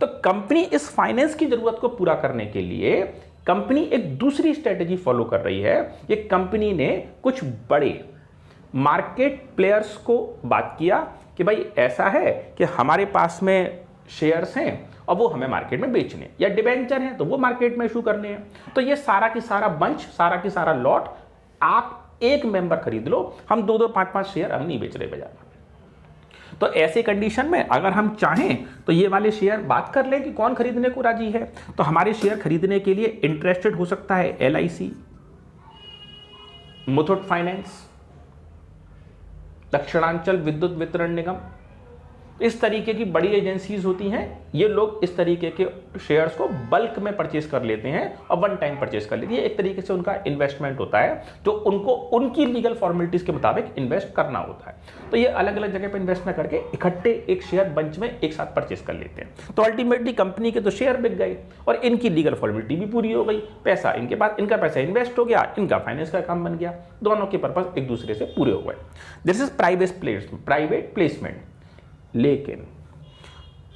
Speaker 1: तो कंपनी इस फाइनेंस की जरूरत को पूरा करने के लिए कंपनी एक दूसरी स्ट्रेटेजी फॉलो कर रही है। ये कंपनी ने कुछ बड़े मार्केट प्लेयर्स को बात किया कि भाई ऐसा है कि हमारे पास में शेयर्स हैं और वो हमें मार्केट में बेचने, या डिबेंचर हैं तो वो मार्केट में इशू करने हैं, तो ये सारा की सारा बंच, सारा की सारा लॉट आप एक मेंबर खरीद लो, हम 2-2, 5-5 शेयर हम नहीं बेच रहे बाजार में। तो ऐसे कंडीशन में अगर हम चाहें तो ये वाले शेयर बात कर लें कि कौन खरीदने को राजी है। तो हमारे शेयर खरीदने के लिए इंटरेस्टेड हो सकता है LIC, मुथूट फाइनेंस, दक्षिणांचल विद्युत वितरण निगम, इस तरीके की बड़ी एजेंसीज होती हैं, ये लोग इस तरीके के शेयर्स को बल्क में परचेज कर लेते हैं और वन टाइम परचेज कर लेते हैं। एक तरीके से उनका इन्वेस्टमेंट होता है जो उनको उनकी लीगल फॉर्मेलिटीज के मुताबिक इन्वेस्ट करना होता है। तो ये अलग अलग जगह पर इन्वेस्ट न करके इकट्ठे एक शेयर बंच में एक साथ परचेज कर लेते हैं। तो अल्टीमेटली कंपनी के तो शेयर बिक गए और इनकी लीगल फॉर्मेलिटी भी पूरी हो गई, पैसा इनके पास, इनका पैसा इन्वेस्ट हो गया, इनका फाइनेंस का काम बन गया, दोनों के पर्पस एक दूसरे से पूरे हो गए। This is private placement. लेकिन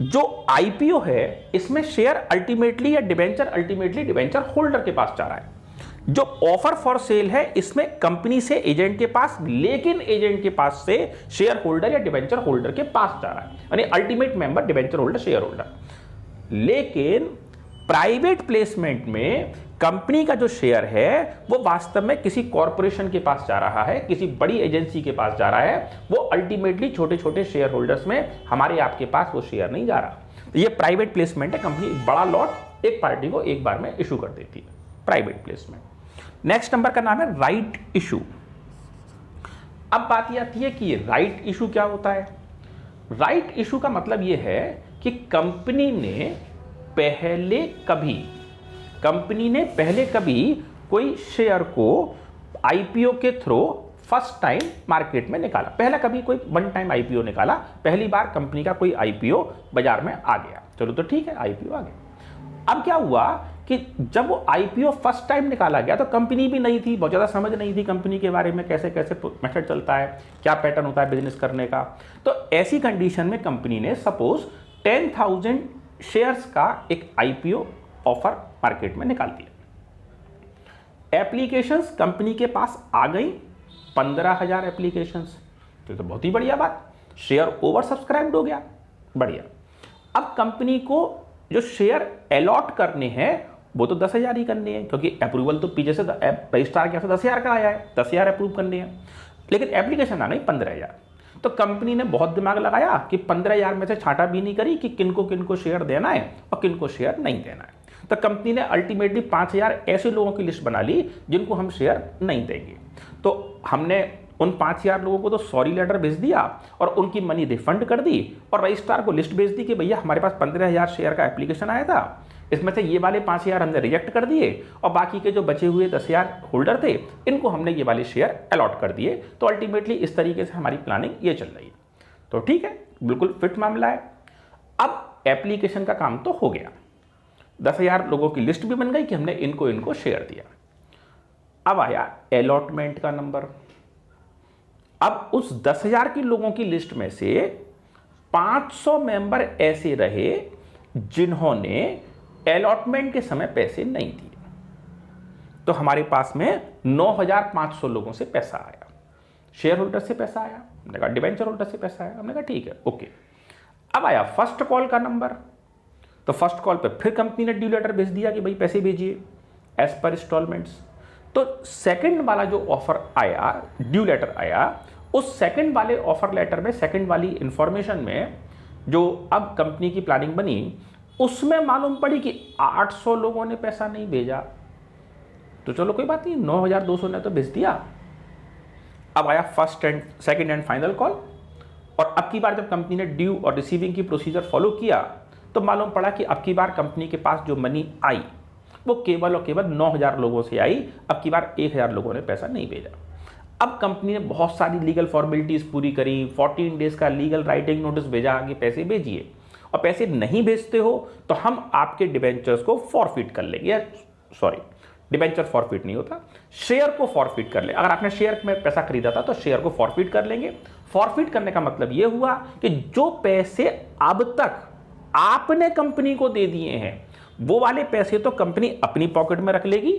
Speaker 1: जो आईपीओ है इसमें शेयर अल्टीमेटली या डिबेंचर होल्डर के पास जा रहा है। जो ऑफर फॉर सेल है इसमें कंपनी से एजेंट के पास, लेकिन एजेंट के पास से शेयर होल्डर या डिबेंचर होल्डर के पास जा रहा है, यानी ultimate member debenture holder share holder. लेकिन प्राइवेट प्लेसमेंट में कंपनी का जो शेयर है वो वास्तव में किसी कॉरपोरेशन के पास जा रहा है, किसी बड़ी एजेंसी के पास जा रहा है, वो अल्टीमेटली छोटे छोटे शेयर होल्डर्स में, हमारे आपके पास वो शेयर नहीं जा रहा। ये प्राइवेट प्लेसमेंट है, कंपनी एक बड़ा लॉट एक पार्टी को एक बार में इशू कर देती है, प्राइवेट प्लेसमेंट। नेक्स्ट नंबर का नाम है राइट इशू। अब बात यह आती है कि राइट इशू क्या होता है। राइट इशू का मतलब यह है कि कंपनी ने पहले कभी कोई शेयर को आईपीओ के थ्रू फर्स्ट टाइम मार्केट में निकाला, पहला कभी कोई वन टाइम आईपीओ निकाला, पहली बार कंपनी का कोई आईपीओ बाजार में आ गया, चलो तो ठीक है आईपीओ आ गया। अब क्या हुआ कि जब वो आईपीओ फर्स्ट टाइम निकाला गया तो कंपनी भी नहीं थी, बहुत ज़्यादा समझ नहीं थी कंपनी के बारे में, कैसे कैसे मेथड चलता है, क्या पैटर्न होता है बिजनेस करने का। तो ऐसी कंडीशन में कंपनी ने सपोज 10,000 शेयर्स का एक आईपीओ ऑफर मार्केट में निकाल दिया। एप्लीकेशंस कंपनी के पास आ गई 15,000 एप्लीकेशंस, तो बहुत ही बढ़िया बात, शेयर ओवर सब्सक्राइब्ड हो गया, बढ़िया। अब कंपनी को जो शेयर अलॉट करने हैं वो तो 10,000 ही करने हैं, क्योंकि अप्रूवल तो पीछे से रजिस्ट्रार के 10,000 का आया है, 10,000 अप्रूव करने हैं, लेकिन एप्लीकेशन आ गई 15,000। तो कंपनी ने बहुत दिमाग लगाया कि 15,000 में से छांटा भी नहीं करी कि किनको किनको शेयर देना है और किनको शेयर नहीं देना है। तो कंपनी ने अल्टीमेटली 5,000 ऐसे लोगों की लिस्ट बना ली जिनको हम शेयर नहीं देंगे। तो हमने उन 5,000 लोगों को तो सॉरी लेटर भेज दिया और उनकी मनी रिफंड कर दी और रजिस्ट्रार को लिस्ट भेज दी कि भैया हमारे पास 15,000 शेयर का एप्लीकेशन आया था, इसमें से ये वाले 5,000 हमने रिजेक्ट कर दिए और बाकी के जो बचे हुए 10,000 होल्डर थे इनको हमने ये वाले शेयर अलॉट कर दिए। तो अल्टीमेटली इस तरीके से हमारी प्लानिंग ये चल रही है। तो ठीक है, बिल्कुल फिट मामला है। अब एप्लीकेशन का काम तो हो गया, 10,000 लोगों की लिस्ट भी बन गई कि हमने इनको शेयर दिया। अब आया अलॉटमेंट का नंबर। अब उस 10,000 की लोगों की लिस्ट में से 500 मेंबर ऐसे रहे जिन्होंने अलॉटमेंट के समय पैसे नहीं दिए। तो हमारे पास में 9,500 लोगों से पैसा आया, शेयर होल्डर से पैसा आया, हमने कहा डिबेंचर होल्डर से पैसा आया, हमने कहा ठीक है ओके। अब आया फर्स्ट कॉल का नंबर। तो फर्स्ट कॉल पे फिर कंपनी ने ड्यू लेटर भेज दिया कि भाई पैसे भेजिए एज पर इंस्टॉलमेंट्स। तो सेकंड वाला जो ऑफर आया, ड्यू लेटर आया, उस सेकंड वाले ऑफर लेटर में, सेकंड वाली इंफॉर्मेशन में जो अब कंपनी की प्लानिंग बनी उसमें मालूम पड़ी कि 800 लोगों ने पैसा नहीं भेजा। तो चलो कोई बात नहीं, 9,200 ने तो भेज दिया। अब आया first and second and final call, और अब की बार जब कंपनी ने ड्यू और रिसीविंग की प्रोसीजर फॉलो किया तो मालूम पड़ा कि अब की बार कंपनी के पास जो मनी आई वो केवल और केवल 9,000 लोगों से आई, अब की बार 1,000 लोगों ने पैसा नहीं भेजा। अब कंपनी ने बहुत सारी लीगल फॉर्मेलिटीज पूरी करी, 14 डेज का लीगल राइटिंग नोटिस भेजा कि पैसे भेजिए, और पैसे नहीं भेजते हो तो हम आपके डिबेंचर्स को फॉरफिट कर लेंगे। सॉरी, डिबेंचर फॉरफिट नहीं होता, शेयर को फॉरफिट कर ले। अगर आपने शेयर में पैसा खरीदा था तो शेयर को फॉरफिट कर लेंगे। फॉरफिट करने का मतलब यह हुआ कि जो पैसे अब तक आपने कंपनी को दे दिए हैं वो वाले पैसे तो कंपनी अपनी पॉकेट में रख लेगी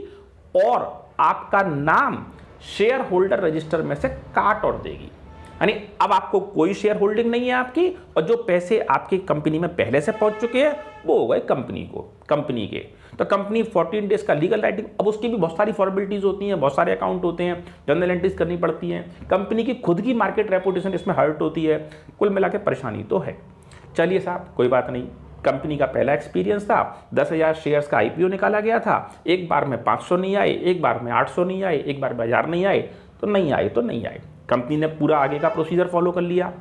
Speaker 1: और आपका नाम शेयर होल्डर रजिस्टर में से काट और देगी। यानी अब आपको कोई शेयर होल्डिंग नहीं है आपकी, और जो पैसे आपकी कंपनी में पहले से पहुंच चुके हैं वो हो गए कंपनी के। तो कंपनी 14 डेज का लीगल राइटिंग, अब उसकी भी बहुत सारी फॉर्मेलिटीज होती हैं, बहुत सारे अकाउंट होते हैं, जर्नल एंट्रीज करनी पड़ती हैं, कंपनी की खुद की मार्केट रेपुटेशन इसमें हर्ट होती है, कुल मिला के परेशानी तो है। चलिए साहब कोई बात नहीं, कंपनी का पहला एक्सपीरियंस था, 10,000 शेयर्स का आईपीओ निकाला गया था, एक बार में 500 नहीं आए, एक बार में 800 नहीं आए, एक बार में 1,000 नहीं आए, तो नहीं आए। कंपनी ने पूरा आगे का प्रोसीजर फॉलो कर लिया।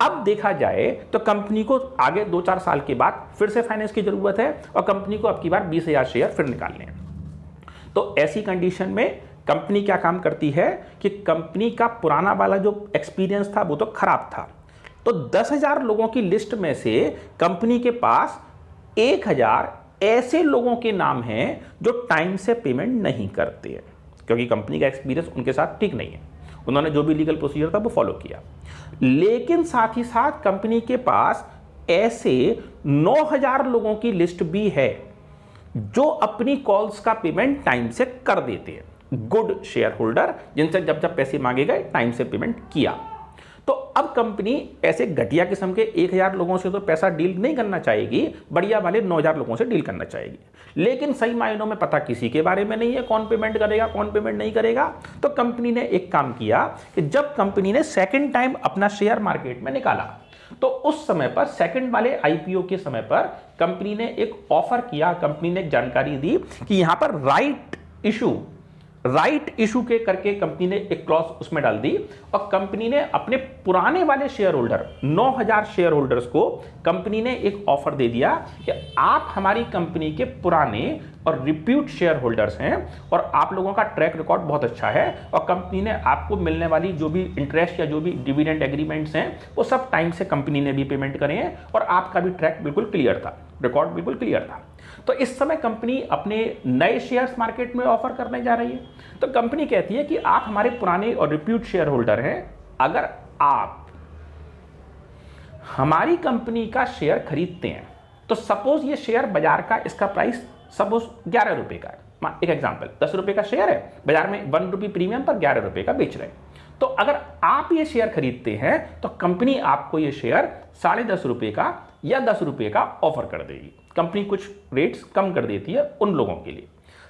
Speaker 1: अब देखा जाए तो कंपनी को आगे 2-4 साल के बाद फिर से फाइनेंस की जरूरत है और कंपनी को अब की बार 20,000 शेयर फिर निकालने हैं। तो ऐसी कंडीशन में कंपनी क्या काम करती है कि कंपनी का पुराना वाला जो एक्सपीरियंस था वो तो खराब था, तो 10,000 लोगों की लिस्ट में से कंपनी के पास 1,000 ऐसे लोगों के नाम हैं जो टाइम से पेमेंट नहीं करते हैं, क्योंकि कंपनी का एक्सपीरियंस उनके साथ ठीक नहीं है, उन्होंने जो भी लीगल प्रोसीजर था वो फॉलो किया। लेकिन साथ ही साथ कंपनी के पास ऐसे 9,000 लोगों की लिस्ट भी है जो अपनी कॉल्स का पेमेंट टाइम से कर देते हैं, गुड शेयर होल्डर, जिनसे जब जब पैसे मांगे गए टाइम से पेमेंट किया। तो अब कंपनी ऐसे घटिया किस्म के 1,000 लोगों से तो पैसा डील नहीं करना चाहेगी, बढ़िया वाले 9,000 लोगों से डील करना चाहेगी। लेकिन सही मायनों में पता किसी के बारे में नहीं है कौन पेमेंट करेगा कौन पेमेंट नहीं करेगा। तो कंपनी ने एक काम किया कि जब कंपनी ने सेकेंड टाइम अपना शेयर मार्केट में निकाला, तो उस समय पर सेकंड वाले आईपीओ के समय पर कंपनी ने एक ऑफर किया, कंपनी ने एक जानकारी दी कि यहां पर राइट इशू के करके कंपनी ने एक क्लॉज उसमें डाल दी और कंपनी ने अपने पुराने वाले शेयर होल्डर 9,000 शेयर होल्डर्स को कंपनी ने एक ऑफर दे दिया कि आप हमारी कंपनी के पुराने और रिप्यूट शेयर होल्डर्स हैं और आप लोगों का ट्रैक रिकॉर्ड बहुत अच्छा है और कंपनी ने आपको मिलने वाली जो भी इंटरेस्ट या जो भी डिविडेंड एग्रीमेंट्स हैं वो सब टाइम से कंपनी ने भी पेमेंट करे हैं और आपका भी ट्रैक बिल्कुल क्लियर था, रिकॉर्ड बिल्कुल क्लियर था। तो इस समय कंपनी अपने नए शेयर्स मार्केट में ऑफर करने जा रही है। तो कंपनी कहती है कि आप हमारे पुराने और रिप्यूट शेयर होल्डर हैं, अगर आप हमारी कंपनी का शेयर खरीदते हैं तो सपोज ये शेयर बाजार का इसका प्राइस सपोज 11 रुपए का है, एक एग्जांपल 10 रुपए का शेयर है, बाजार में 1 रुपये प्रीमियम पर 11 रुपए का बेच रहे हैं। तो अगर आप ये शेयर खरीदते हैं तो कंपनी आपको ये शेयर 10.5 रुपए का या 10 रुपए का ऑफर कर देगी। कंपनी कुछ रेट्स कम कर देती है उन लोगों के लिए।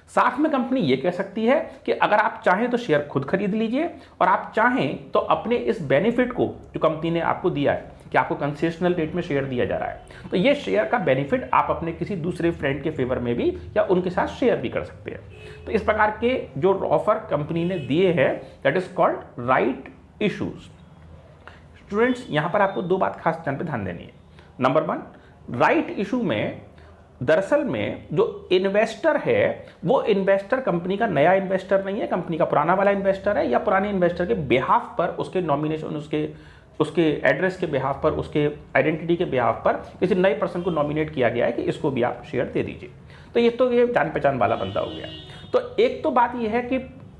Speaker 1: साथ में कंपनी ये कह सकती है कि अगर आप चाहें तो शेयर खुद खरीद लीजिए और आप चाहें तो अपने इस बेनिफिट को जो कंपनी ने आपको दिया है कि आपको कंसेशनल रेट में शेयर दिया जा रहा है, तो ये शेयर का बेनिफिट आप अपने किसी दूसरे फ्रेंड के फेवर में भी या उनके साथ शेयर भी कर सकते हैं। तो इस प्रकार के जो ऑफर कंपनी ने दिए हैं that is called right issues. Students, यहां पर आपको 2 बात खास ध्यान देनी है। नंबर 1, राइट इशू में दरअसल में जो इन्वेस्टर है वो इन्वेस्टर कंपनी का नया इन्वेस्टर नहीं है, कंपनी का पुराना वाला इन्वेस्टर है या पुराने इन्वेस्टर के बिहाफ पर उसके नॉमिनेशन उसके एड्रेस के बिहाफ पर उसके आइडेंटिटी के बिहाफ पर किसी नए पर्सन को नॉमिनेट किया गया है कि इसको भी आप शेयर दे दीजिए। तो ये जान पहचान वाला बंदा हो गया। तो एक तो बात ये है कि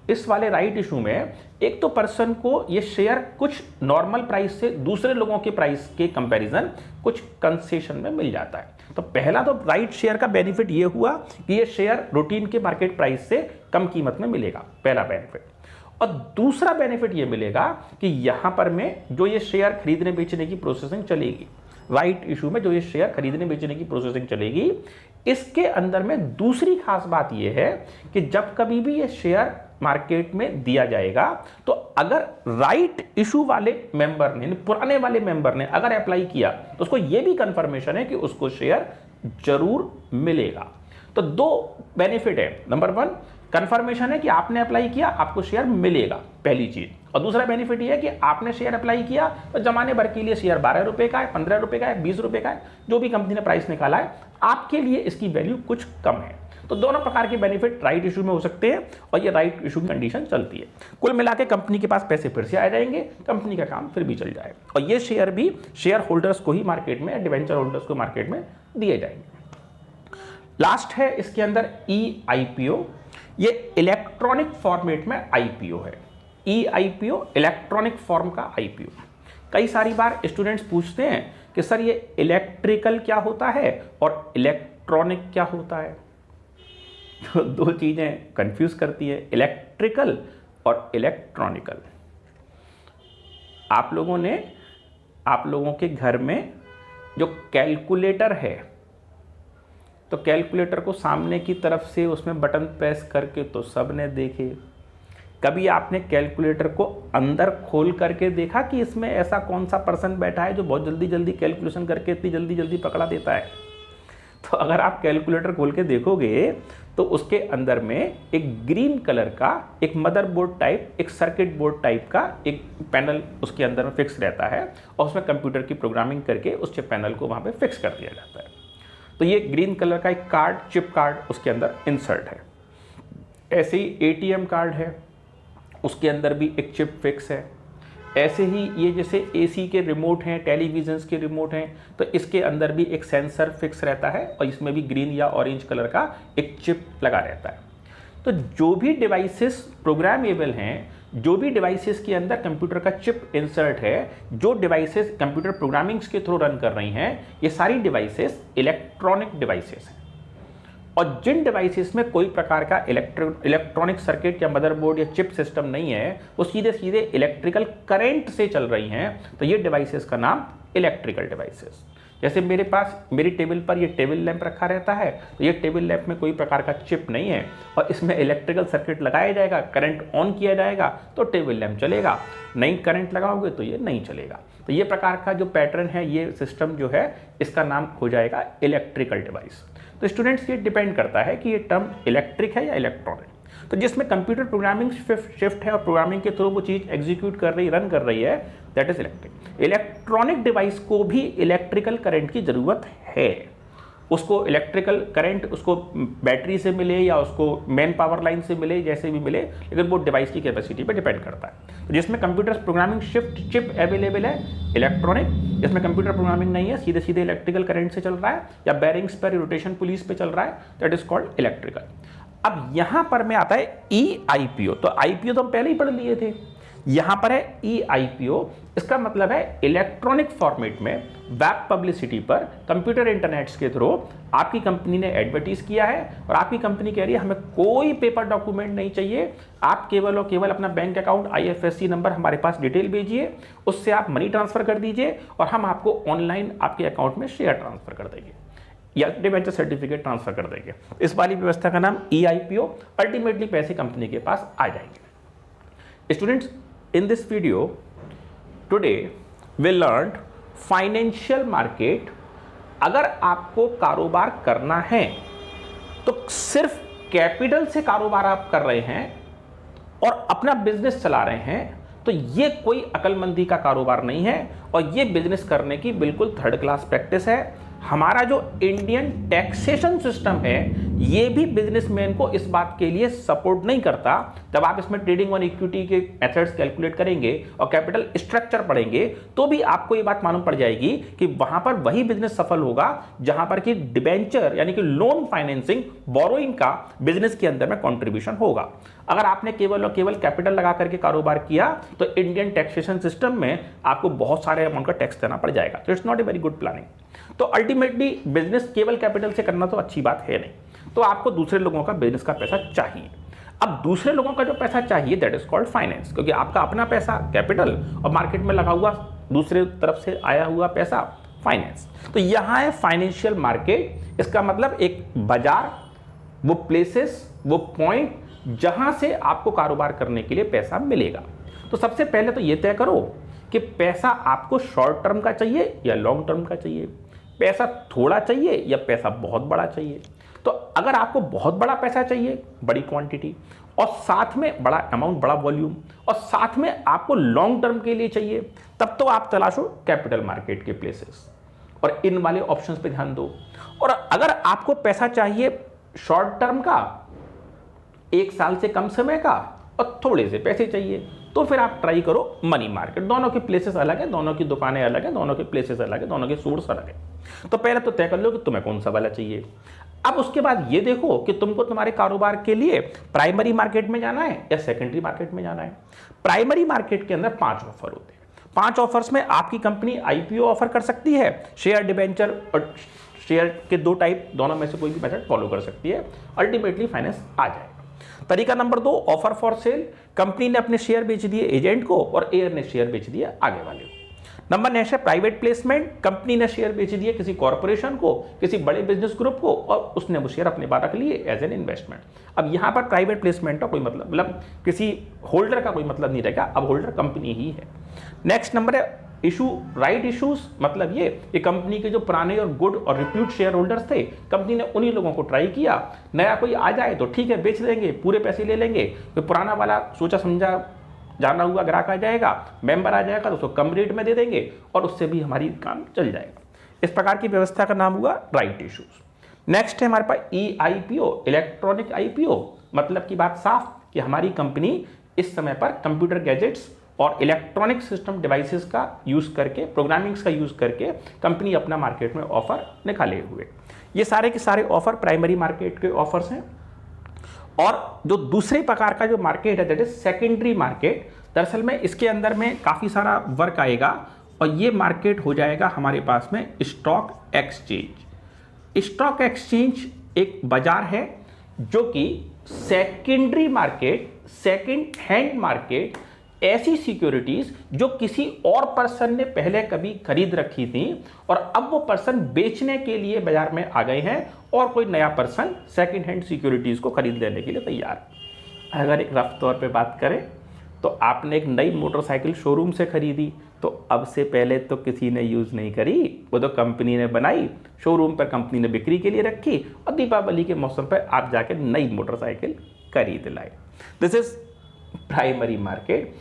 Speaker 1: इस वाले राइट इशू में एक तो पर्सन को ये शेयर कुछ नॉर्मल प्राइस से दूसरे लोगों के प्राइस के कंपैरिजन कुछ कंसेशन में मिल जाता है। तो पहला तो राइट शेयर का बेनिफिट ये हुआ कि ये शेयर रूटीन के मार्केट प्राइस से कम कीमत में मिलेगा, पहला बेनिफिट। और दूसरा बेनिफिट ये मिलेगा कि यहां पर में जो ये शेयर खरीदने बेचने की प्रोसेसिंग चलेगी, राइट इशू में जो ये शेयर खरीदने बेचने की प्रोसेसिंग चलेगी, इसके अंदर में दूसरी खास बात ये है कि जब कभी भी ये शेयर मार्केट में दिया जाएगा तो अगर राइट इशू वाले मेंबर ने, पुराने वाले मेंबर ने अगर अप्लाई किया तो उसको ये भी कंफर्मेशन है कि उसको शेयर जरूर मिलेगा। तो 2 बेनिफिट है। नंबर 1, कंफर्मेशन है कि आपने अप्लाई किया, आपको शेयर मिलेगा, पहली चीज। और दूसरा बेनिफिट ये है कि आपने शेयर अप्लाई किया तो जमाने भर के लिए शेयर 12 रुपए का है, 15 रुपए का है, 20 रुपए का है, जो भी कंपनी ने प्राइस निकाला है, आपके लिए इसकी वैल्यू कुछ कम है। तो दोनों प्रकार के बेनिफिट राइट इशू में हो सकते हैं और ये राइट इशू की कंडीशन चलती है। कुल मिला के कंपनी के पास पैसे फिर से आ जाएंगे, कंपनी का काम फिर भी चल जाएगा और ये शेयर भी शेयर होल्डर्स को ही मार्केट में, डिवेंचर होल्डर्स को मार्केट में दिए जाएंगे। लास्ट है इसके अंदर ई आईपीओ। ये इलेक्ट्रॉनिक फॉर्मेट में आईपीओ है। ई आईपीओ इलेक्ट्रॉनिक फॉर्म का आईपीओ। कई सारी बार स्टूडेंट्स पूछते हैं कि सर ये इलेक्ट्रिकल क्या होता है और इलेक्ट्रॉनिक क्या होता है। तो 2 चीजें कंफ्यूज करती है, इलेक्ट्रिकल और इलेक्ट्रॉनिकल। आप लोगों के घर में जो कैलकुलेटर है, तो कैलकुलेटर को सामने की तरफ से उसमें बटन प्रेस करके तो सब ने देखे। कभी आपने कैलकुलेटर को अंदर खोल करके देखा कि इसमें ऐसा कौन सा पर्सन बैठा है जो बहुत जल्दी जल्दी कैलकुलेशन करके इतनी जल्दी जल्दी पकड़ा देता है। तो अगर आप कैलकुलेटर खोल के देखोगे तो उसके अंदर में एक ग्रीन कलर का एक मदरबोर्ड टाइप, एक सर्किट बोर्ड टाइप का एक पैनल उसके अंदर में फिक्स रहता है और उसमें कंप्यूटर की प्रोग्रामिंग करके उस चिप पैनल को वहाँ पे फिक्स कर दिया जाता है। तो ये ग्रीन कलर का एक कार्ड, चिप कार्ड उसके अंदर इंसर्ट है। ऐसे ही एटीएम कार्ड है, उसके अंदर भी एक चिप फिक्स है। ऐसे ही ये जैसे एसी के रिमोट हैं, टेलीविजन्स के रिमोट हैं, तो इसके अंदर भी एक सेंसर फिक्स रहता है और इसमें भी ग्रीन या ऑरेंज कलर का एक चिप लगा रहता है। तो जो भी डिवाइसेस प्रोग्रामेबल हैं, जो भी डिवाइसेस के अंदर कंप्यूटर का चिप इंसर्ट है, जो डिवाइसेस कंप्यूटर प्रोग्रामिंग्स के थ्रू रन कर रही हैं, ये सारी डिवाइसेस इलेक्ट्रॉनिक डिवाइसेस हैं। और जिन डिवाइसेस में कोई प्रकार का इलेक्ट्रॉनिक सर्किट या मदरबोर्ड या चिप सिस्टम नहीं है, वो सीधे सीधे इलेक्ट्रिकल करंट से चल रही हैं, तो ये डिवाइसेस का नाम इलेक्ट्रिकल डिवाइसेस। जैसे मेरे पास मेरी टेबल पर ये टेबल लैंप रखा रहता है, तो ये टेबल लैंप में कोई प्रकार का चिप नहीं है और इसमें इलेक्ट्रिकल सर्किट लगाया जाएगा, करंट ऑन किया जाएगा तो टेबल लैंप चलेगा, नहीं करंट लगाओगे तो ये नहीं चलेगा। तो ये प्रकार का जो पैटर्न है, ये सिस्टम जो है, इसका नाम हो जाएगा इलेक्ट्रिकल डिवाइस। तो स्टूडेंट्स, ये डिपेंड करता है कि ये टर्म इलेक्ट्रिक है या इलेक्ट्रॉनिक। तो जिसमें कंप्यूटर प्रोग्रामिंग शिफ्ट है और प्रोग्रामिंग के थ्रू वो चीज़ एग्जीक्यूट कर रही, रन कर रही है, that is electric. Electronic device को भी इलेक्ट्रिकल करंट की ज़रूरत है। उसको इलेक्ट्रिकल करंट उसको बैटरी से मिले या उसको मेन पावर लाइन से मिले, जैसे भी मिले, लेकिन वो डिवाइस की कैपेसिटी पे डिपेंड करता है। तो जिसमें computer programming shift chip available है इलेक्ट्रॉनिक, जिसमें कंप्यूटर प्रोग्रामिंग नहीं है, सीधे सीधे इलेक्ट्रिकल करंट से चल रहा है या बैरिंग्स पर रोटेशन पुलिस पे चल रहा है, दैट इज कॉल्ड इलेक्ट्रिकल। अब यहां पर में आता है EIPO। तो IPO तो हम पहले ही पढ़ लिए थे, यहां पर है EIPO। इसका मतलब है इलेक्ट्रॉनिक फॉर्मेट में वेब पब्लिसिटी पर कंप्यूटर इंटरनेट्स के थ्रू आपकी कंपनी ने एडवर्टीज किया है और आपकी कंपनी कह रही है हमें कोई पेपर डॉक्यूमेंट नहीं चाहिए, आप केवल और केवल अपना बैंक अकाउंट IFSC नंबर हमारे पास डिटेल भेजिए, उससे आप मनी ट्रांसफर कर दीजिए और हम आपको ऑनलाइन आपके अकाउंट में शेयर ट्रांसफर कर देंगे या डिबेंचर सर्टिफिकेट ट्रांसफर कर देंगे। इस वाली व्यवस्था का नाम EIPO। अल्टीमेटली पैसे कंपनी के पास आ जाएंगे। Students, in this video today we learned financial market. अगर आपको कारोबार करना है तो सिर्फ कैपिटल से कारोबार आप कर रहे हैं और अपना बिजनेस चला रहे हैं, तो ये कोई अकलमंदी का कारोबार नहीं है और ये बिजनेस करने की बिल्कुल थर्ड क्लास प्रैक्टिस है। हमारा जो इंडियन टैक्सेशन सिस्टम है, ये भी बिजनेसमैन को इस बात के लिए सपोर्ट नहीं करता। जब आप इसमें ट्रेडिंग और इक्विटी के मेथड्स कैलकुलेट करेंगे और कैपिटल स्ट्रक्चर पढ़ेंगे, तो भी आपको ये बात मालूम पड़ जाएगी कि वहां पर वही बिजनेस सफल होगा जहां पर कि डिबेंचर यानी कि लोन फाइनेंसिंग, बोरोइंग का बिजनेस के अंदर में कॉन्ट्रीब्यूशन होगा। अगर आपने केवल और केवल कैपिटल लगा करके कारोबार किया तो इंडियन टैक्सेशन सिस्टम में आपको बहुत सारे अमाउंट का टैक्स देना पड़ जाएगा। तो it's not a very good planning. तो अल्टीमेटली बिजनेस केवल कैपिटल से करना तो अच्छी बात है नहीं, तो आपको दूसरे लोगों का बिजनेस का पैसा चाहिए। अब दूसरे लोगों का जो पैसा चाहिए, दैट इज कॉल्ड फाइनेंस, क्योंकि आपका अपना पैसा कैपिटल और मार्केट में लगा हुआ दूसरे तरफ से आया हुआ पैसा फाइनेंस। तो यहां है फाइनेंशियल मार्केट। इसका मतलब एक बाजार, वो प्लेसेस, वो पॉइंट जहां से आपको कारोबार करने के लिए पैसा मिलेगा। तो सबसे पहले तो ये तय करो कि पैसा आपको शॉर्ट टर्म का चाहिए या लॉन्ग टर्म का चाहिए, पैसा थोड़ा चाहिए या पैसा बहुत बड़ा चाहिए। तो अगर आपको बहुत बड़ा पैसा चाहिए, बड़ी क्वांटिटी, और साथ में बड़ा अमाउंट, बड़ा वॉल्यूम, और साथ में आपको लॉन्ग टर्म के लिए चाहिए, तब तो आप तलाशो कैपिटल मार्केट के प्लेसेस और इन वाले ऑप्शंस पे ध्यान दो। और अगर आपको पैसा चाहिए शॉर्ट टर्म का, एक साल से कम समय का, और थोड़े से पैसे चाहिए, तो फिर आप ट्राई करो मनी मार्केट। दोनों के प्लेसेस अलग है, दोनों की दुकानें अलग है, दोनों के प्लेसेस अलग है, दोनों के सोर्स अलग है। तो पहले तो तय कर लो कि तुम्हें कौन सा वाला चाहिए। अब उसके बाद ये देखो कि तुमको तुम्हारे कारोबार के लिए प्राइमरी मार्केट में जाना है या सेकेंडरी मार्केट में जाना है। प्राइमरी मार्केट के अंदर 5 ऑफर होते हैं। 5 ऑफर्स में आपकी कंपनी IPO ऑफर कर सकती है, शेयर डिबेंचर और शेयर के 2 टाइप, दोनों में से कोई भी मेथड फॉलो कर सकती है। अल्टीमेटली फाइनेंस आ जाएगा। तरीका number 2, offer for sale. Company ने अपने शेयर बेच दिए एजेंट को और एयर ने शेयर बेच दिया आगे वाले को। नंबर नेक्स्ट है प्राइवेट प्लेसमेंट। कंपनी ने शेयर बेच दिए किसी कॉर्पोरेशन को, किसी बड़े बिजनेस ग्रुप को, और उसने वो शेयर अपने पास रख लिए एज एन इन्वेस्टमेंट। अब यहां पर प्राइवेट प्लेसमेंट का कोई मतलब किसी होल्डर का कोई मतलब नहीं रहेगा, अब होल्डर कंपनी ही है। नेक्स्ट नंबर है इशू राइट इशूज मतलब ये कि कंपनी के जो पुराने और गुड और रिप्यूट शेयर होल्डर्स थे, कंपनी ने उन्हीं लोगों को ट्राई किया। नया कोई आ जाए तो ठीक है, बेच देंगे, पूरे पैसे ले लेंगे। तो पुराना वाला सोचा समझा जाना हुआ ग्राहक आ जाएगा, मेंबर आ जाएगा तो उसको कम रेट में दे देंगे और उससे भी हमारी काम चल जाएगा। इस प्रकार की व्यवस्था का नाम हुआ राइट इशूज। नेक्स्ट है हमारे पास EIPO, इलेक्ट्रॉनिक IPO। मतलब की बात साफ कि हमारी कंपनी इस समय पर कंप्यूटर गैजेट्स और इलेक्ट्रॉनिक सिस्टम डिवाइसेस का यूज करके, प्रोग्रामिंग्स का यूज करके कंपनी अपना मार्केट में ऑफर निकाले हुए। ये सारे के सारे ऑफर प्राइमरी मार्केट के ऑफर्स हैं। और जो दूसरे प्रकार का जो मार्केट है दैट इज सेकेंडरी मार्केट। दरअसल में इसके अंदर में काफी सारा वर्क आएगा और ये मार्केट हो जाएगा हमारे पास में स्टॉक एक्सचेंज। स्टॉक एक्सचेंज एक बाजार है जो कि secondary market, second hand market, ऐसी सिक्योरिटीज जो किसी और पर्सन ने पहले कभी खरीद रखी थी और अब वो पर्सन बेचने के लिए बाजार में आ गए हैं और कोई नया पर्सन सेकेंड हैंड सिक्योरिटीज को खरीद लेने के लिए तैयार। अगर एक रफ तौर पे बात करें तो आपने एक नई मोटरसाइकिल शोरूम से खरीदी तो अब से पहले तो किसी ने यूज नहीं करी, वो तो कंपनी ने बनाई, शोरूम पर कंपनी ने बिक्री के लिए रखी और दीपावली के मौसम पर आप जाके नई मोटरसाइकिल खरीद लाए। This is primary market.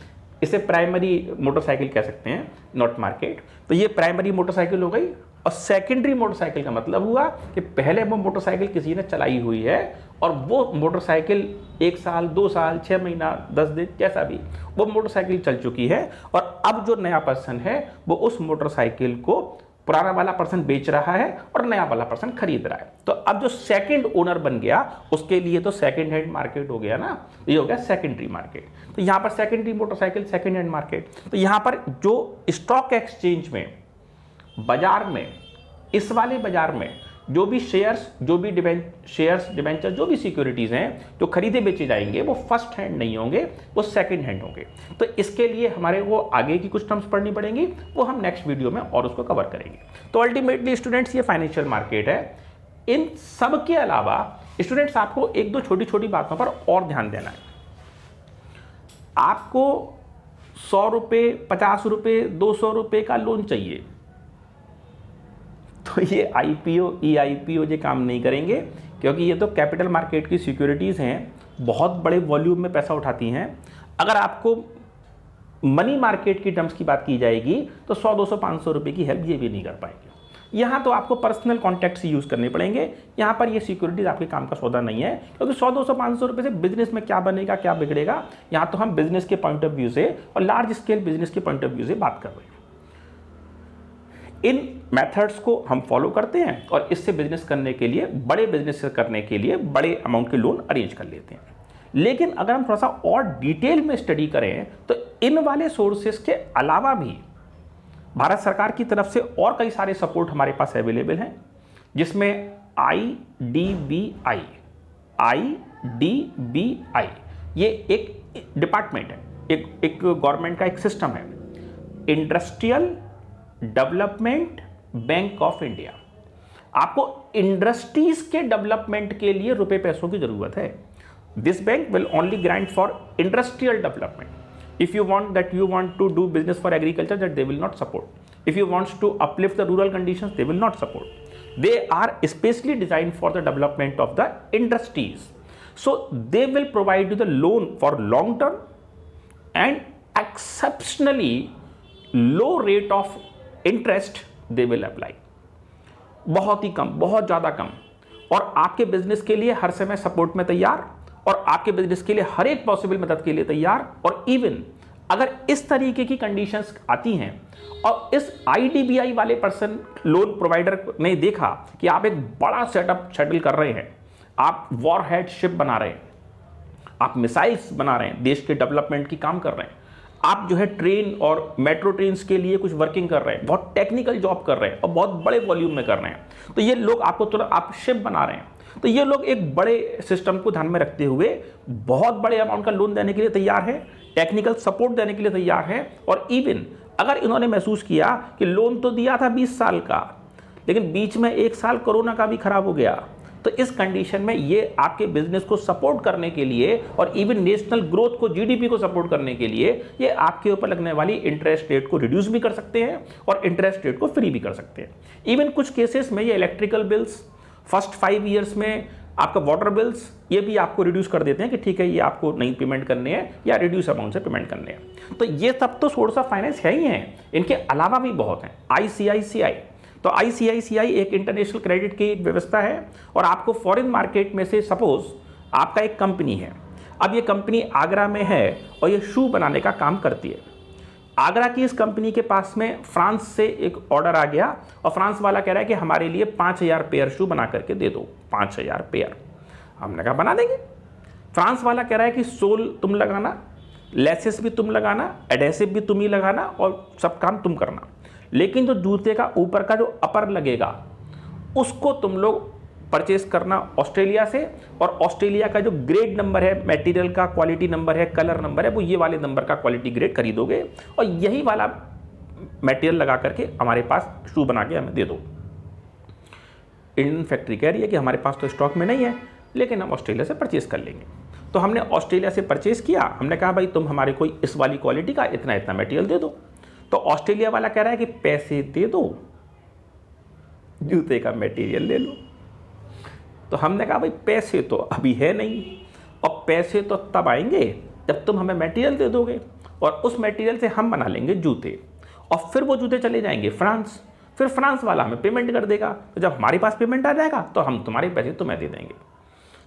Speaker 1: इसे प्राइमरी मोटरसाइकिल कह सकते हैं, नॉट मार्केट। तो ये प्राइमरी मोटरसाइकिल हो गई। और सेकेंडरी मोटरसाइकिल का मतलब हुआ कि पहले वो मोटरसाइकिल किसी ने चलाई हुई है और वो मोटरसाइकिल 1 साल, 2 साल, 6 महीना, 10 दिन, जैसा भी वो मोटरसाइकिल चल चुकी है और अब जो नया पर्सन है वो उस मोटरसाइकिल को पुराना वाला पर्सन बेच रहा है और नया वाला पर्सन खरीद रहा है। तो अब जो सेकंड ओनर बन गया उसके लिए तो सेकंड हैंड मार्केट हो गया ना, ये हो गया सेकेंडरी मार्केट। तो यहां पर secondary motorcycle, second hand market. तो यहां पर जो स्टॉक एक्सचेंज में, बाजार में, इस वाले बाजार में जो भी शेयर्स, जो भी शेयर्स, डिबेंचर, जो भी सिक्योरिटीज हैं जो खरीदे बेचे जाएंगे वो फर्स्ट हैंड नहीं होंगे, वो सेकंड हैंड होंगे। तो इसके लिए हमारे को आगे की कुछ टर्म्स पढ़नी पड़ेंगी, वो हम नेक्स्ट वीडियो में और उसको कवर करेंगे। तो अल्टीमेटली स्टूडेंट्स ये फाइनेंशियल मार्केट है। इन सब के अलावा स्टूडेंट्स आपको एक दो छोटी छोटी बातों पर और ध्यान देना है। आपको 100 रुपये, 50 रुपये, 200 रुपये का लोन चाहिए तो ये IPO, EIPO ये काम नहीं करेंगे क्योंकि ये तो कैपिटल मार्केट की सिक्योरिटीज़ हैं, बहुत बड़े वॉल्यूम में पैसा उठाती हैं। अगर आपको मनी मार्केट की टर्म्स की बात की जाएगी तो 100, 200, 500 रुपये की हेल्प ये भी नहीं कर पाएंगे। यहाँ तो आपको पर्सनल कॉन्टैक्ट्स यूज़ करने पड़ेंगे। यहाँ पर ये सिक्योरिटीज़ आपके काम का सौदा नहीं है क्योंकि 100, 200, 500 रुपये से बिजनेस में क्या बनेगा, क्या बिगड़ेगा। यहाँ तो हम बिजनेस के पॉइंट ऑफ व्यू से और लार्ज स्केल बिजनेस के पॉइंट ऑफ व्यू से बात कर रहे हैं। इन मेथड्स को हम फॉलो करते हैं और इससे बिजनेस करने के लिए, बड़े बिजनेस करने के लिए बड़े अमाउंट के लोन अरेंज कर लेते हैं। लेकिन अगर हम थोड़ा सा और डिटेल में स्टडी करें तो इन वाले सोर्सेस के अलावा भी भारत सरकार की तरफ से और कई सारे सपोर्ट हमारे पास अवेलेबल हैं, जिसमें IDBI ये एक डिपार्टमेंट है, एक गवर्नमेंट का एक सिस्टम है, industrial development bank of India. आपको इंडस्ट्रीज के डेवलपमेंट के लिए रुपए पैसों की जरूरत है। This bank will only grant for industrial development. If you want to do business for agriculture, that they will not support. If you wants to uplift the rural conditions, they will not support. They are specially designed for the development of the industries. So they will provide you the loan for long term and exceptionally low rate of interest they will apply. बहुत ही कम, बहुत ज्यादा कम, और आपके business के लिए हर समय support में तैयार और आपके बिजनेस के लिए हर एक पॉसिबल मदद के लिए तैयार। और इवन अगर इस तरीके की कंडीशंस आती हैं और इस IDBI वाले पर्सन, लोन प्रोवाइडर ने देखा कि आप एक बड़ा सेटअप शेड्यूल कर रहे हैं, आप वॉर हेड शिप बना रहे हैं, आप मिसाइल्स बना रहे हैं, देश के डेवलपमेंट की काम कर रहे हैं, आप जो है ट्रेन और मेट्रो ट्रेन्स के लिए कुछ वर्किंग कर रहे हैं, बहुत टेक्निकल जॉब कर रहे हैं और बहुत बड़े वॉल्यूम में कर रहे हैं, तो ये लोग आपको तुरंत, आप शिप बना रहे हैं, तो ये लोग एक बड़े सिस्टम को ध्यान में रखते हुए बहुत बड़े अमाउंट का लोन देने के लिए तैयार है, टेक्निकल सपोर्ट देने के लिए तैयार है। और इवन अगर इन्होंने महसूस किया कि लोन तो दिया था 20 साल का, लेकिन बीच में 1 साल कोरोना का भी खराब हो गया, तो इस कंडीशन में ये आपके बिजनेस को सपोर्ट करने के लिए और इवन नेशनल ग्रोथ को, जीडीपी को सपोर्ट करने के लिए ये आपके ऊपर लगने वाली इंटरेस्ट रेट को रिड्यूस भी कर सकते हैं और इंटरेस्ट रेट को फ्री भी कर सकते हैं। इवन कुछ केसेस में ये इलेक्ट्रिकल बिल्स फर्स्ट 5 ईयर्स में, आपका वाटर बिल्स, ये भी आपको रिड्यूस कर देते हैं कि ठीक है ये आपको नहीं पेमेंट करने हैं या रिड्यूस अमाउंट से पेमेंट करने हैं। तो ये सब तो सोर्स ऑफ फाइनेंस है ही हैं, इनके अलावा भी बहुत हैं। ICICI, तो ICICI एक इंटरनेशनल क्रेडिट की एक व्यवस्था है और आपको फॉरेन मार्केट में से सपोज आपका एक कंपनी है, अब ये कंपनी आगरा में है और ये शू बनाने का काम करती है। आगरा की इस कंपनी के पास में फ्रांस से एक ऑर्डर आ गया और फ्रांस वाला कह रहा है कि हमारे लिए 5000 पेयर शू बना करके दे दो, 5000 पेयर। हमने कहा बना देंगे। फ्रांस वाला कह रहा है कि सोल तुम लगाना, लेसेस भी तुम लगाना, एडेसिव भी तुम ही लगाना और सब काम तुम करना, लेकिन जो जूते का ऊपर का जो अपर लगेगा उसको तुम लोग परचेस करना ऑस्ट्रेलिया से, और ऑस्ट्रेलिया का जो ग्रेड नंबर है, मटेरियल का क्वालिटी नंबर है, कलर नंबर है, वो ये वाले नंबर का क्वालिटी ग्रेड खरीदोगे और यही वाला मटेरियल लगा करके हमारे पास शू बना के हमें दे दो। इंडियन फैक्ट्री कह रही है कि हमारे पास तो स्टॉक में नहीं है, लेकिन हम ऑस्ट्रेलिया से परचेस कर लेंगे। तो हमने ऑस्ट्रेलिया से परचेस किया, हमने कहा भाई तुम हमारे कोई इस वाली क्वालिटी का इतना इतना मटेरियल दे दो। तो ऑस्ट्रेलिया वाला कह रहा है कि पैसे दे दो, जूते का मटेरियल ले लो। तो हमने कहा भाई पैसे तो अभी है नहीं, और पैसे तो तब आएंगे जब तुम हमें मटेरियल दे दोगे, और उस मटेरियल से हम बना लेंगे जूते, और फिर वो जूते चले जाएंगे फ्रांस, फिर फ्रांस वाला हमें पेमेंट कर देगा। तो जब हमारे पास पेमेंट आ जाएगा तो हम तुम्हारे पैसे तुम्हें दे देंगे।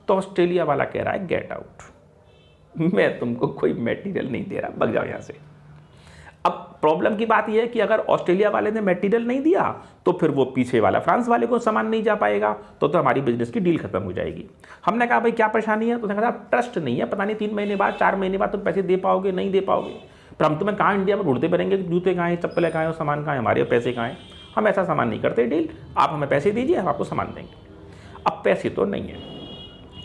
Speaker 1: तो ऑस्ट्रेलिया वाला कह रहा है गेट आउट, मैं तुमको कोई मटेरियल नहीं दे रहा, भाग जाओ यहाँ से। अब प्रॉब्लम की बात यह है कि अगर ऑस्ट्रेलिया वाले ने मटेरियल नहीं दिया तो फिर वो पीछे वाला फ्रांस वाले को सामान नहीं जा पाएगा, तो हमारी बिजनेस की डील खत्म हो जाएगी। हमने कहा भाई क्या परेशानी है, तो उसने कहा ट्रस्ट नहीं है, पता नहीं 3 महीने बाद 4 महीने बाद तुम पैसे दे पाओगे नहीं दे पाओगे, पर हम तुम्हें कहाँ इंडिया में ढूंढते फिरेंगे, जूते कहाँ हैं, चप्पलें कहाँ हैं, सामान कहाँ है, हमारे पैसे कहाँ हैं। हम ऐसा सामान नहीं करते डील, आप हमें पैसे दीजिए हम आपको सामान देंगे। अब पैसे तो नहीं है,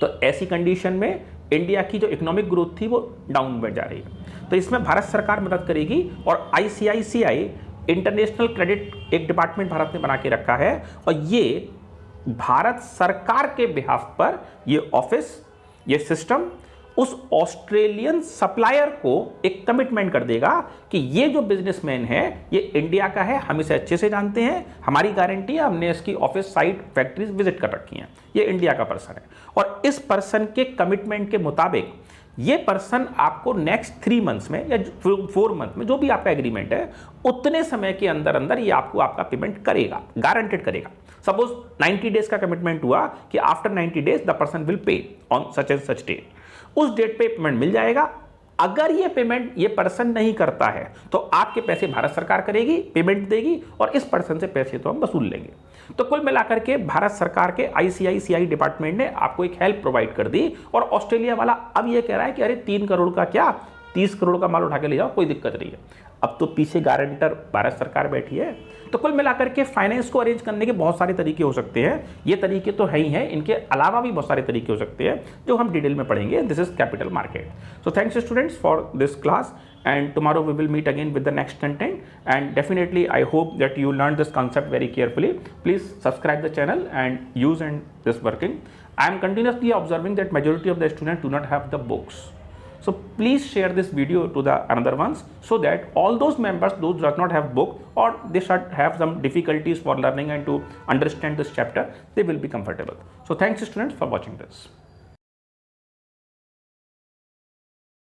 Speaker 1: तो ऐसी कंडीशन में इंडिया की जो इकोनॉमिक ग्रोथ थी वो डाउन में जा रही है। तो इसमें भारत सरकार मदद करेगी, और ICICI इंटरनेशनल क्रेडिट एक डिपार्टमेंट भारत ने बना के रखा है, और ये भारत सरकार के बिहाफ पर ये ऑफिस, ये सिस्टम उस ऑस्ट्रेलियन सप्लायर को एक कमिटमेंट कर देगा कि ये जो बिजनेसमैन है ये इंडिया का है, हम इसे अच्छे से जानते हैं, हमारी गारंटी है, हमने इसकी ऑफिस साइट फैक्ट्रीज विजिट कर रखी हैं, ये इंडिया का पर्सन है, और इस पर्सन के कमिटमेंट के मुताबिक ये पर्सन आपको नेक्स्ट 3 मंथ्स में या 4 मंथ में जो भी आपका एग्रीमेंट है उतने समय के अंदर अंदर ये आपको आपका पेमेंट करेगा, गारंटेड करेगा। सपोज 90 डेज का कमिटमेंट हुआ कि after 90 days the person will pay on such and such date, उस डेट पे पेमेंट मिल जाएगा। अगर ये पेमेंट ये पर्सन नहीं करता है तो आपके पैसे भारत सरकार करेगी, पेमेंट देगी, और इस पर्सन से पैसे तो हम वसूल लेंगे। तो कुल मिलाकर के भारत सरकार के ICICI डिपार्टमेंट ने आपको एक हेल्प प्रोवाइड कर दी, और ऑस्ट्रेलिया वाला अब ये कह रहा है कि अरे 3 करोड़ का क्या, 30 करोड़ का माल उठा के ले जाओ, कोई दिक्कत नहीं है। अब तो पीछे गारंटर भारत सरकार बैठी है। तो कुल मिलाकर के फाइनेंस को अरेंज करने के बहुत सारे तरीके हो सकते हैं, ये तरीके तो है ही हैं, इनके अलावा भी बहुत सारे तरीके हो सकते हैं जो हम डिटेल में पढ़ेंगे। This is capital market. So thanks students for this class, and tomorrow we will meet again with the next content, and definitely I hope that you learned this concept very carefully. Please subscribe the channel and use and this working. I am continuously observing that majority of the students do not have the books, so please share this video to the another ones, so that all those members those does not have book or they should have some difficulties for learning and to understand this chapter, they will be comfortable. So thanks students for watching this.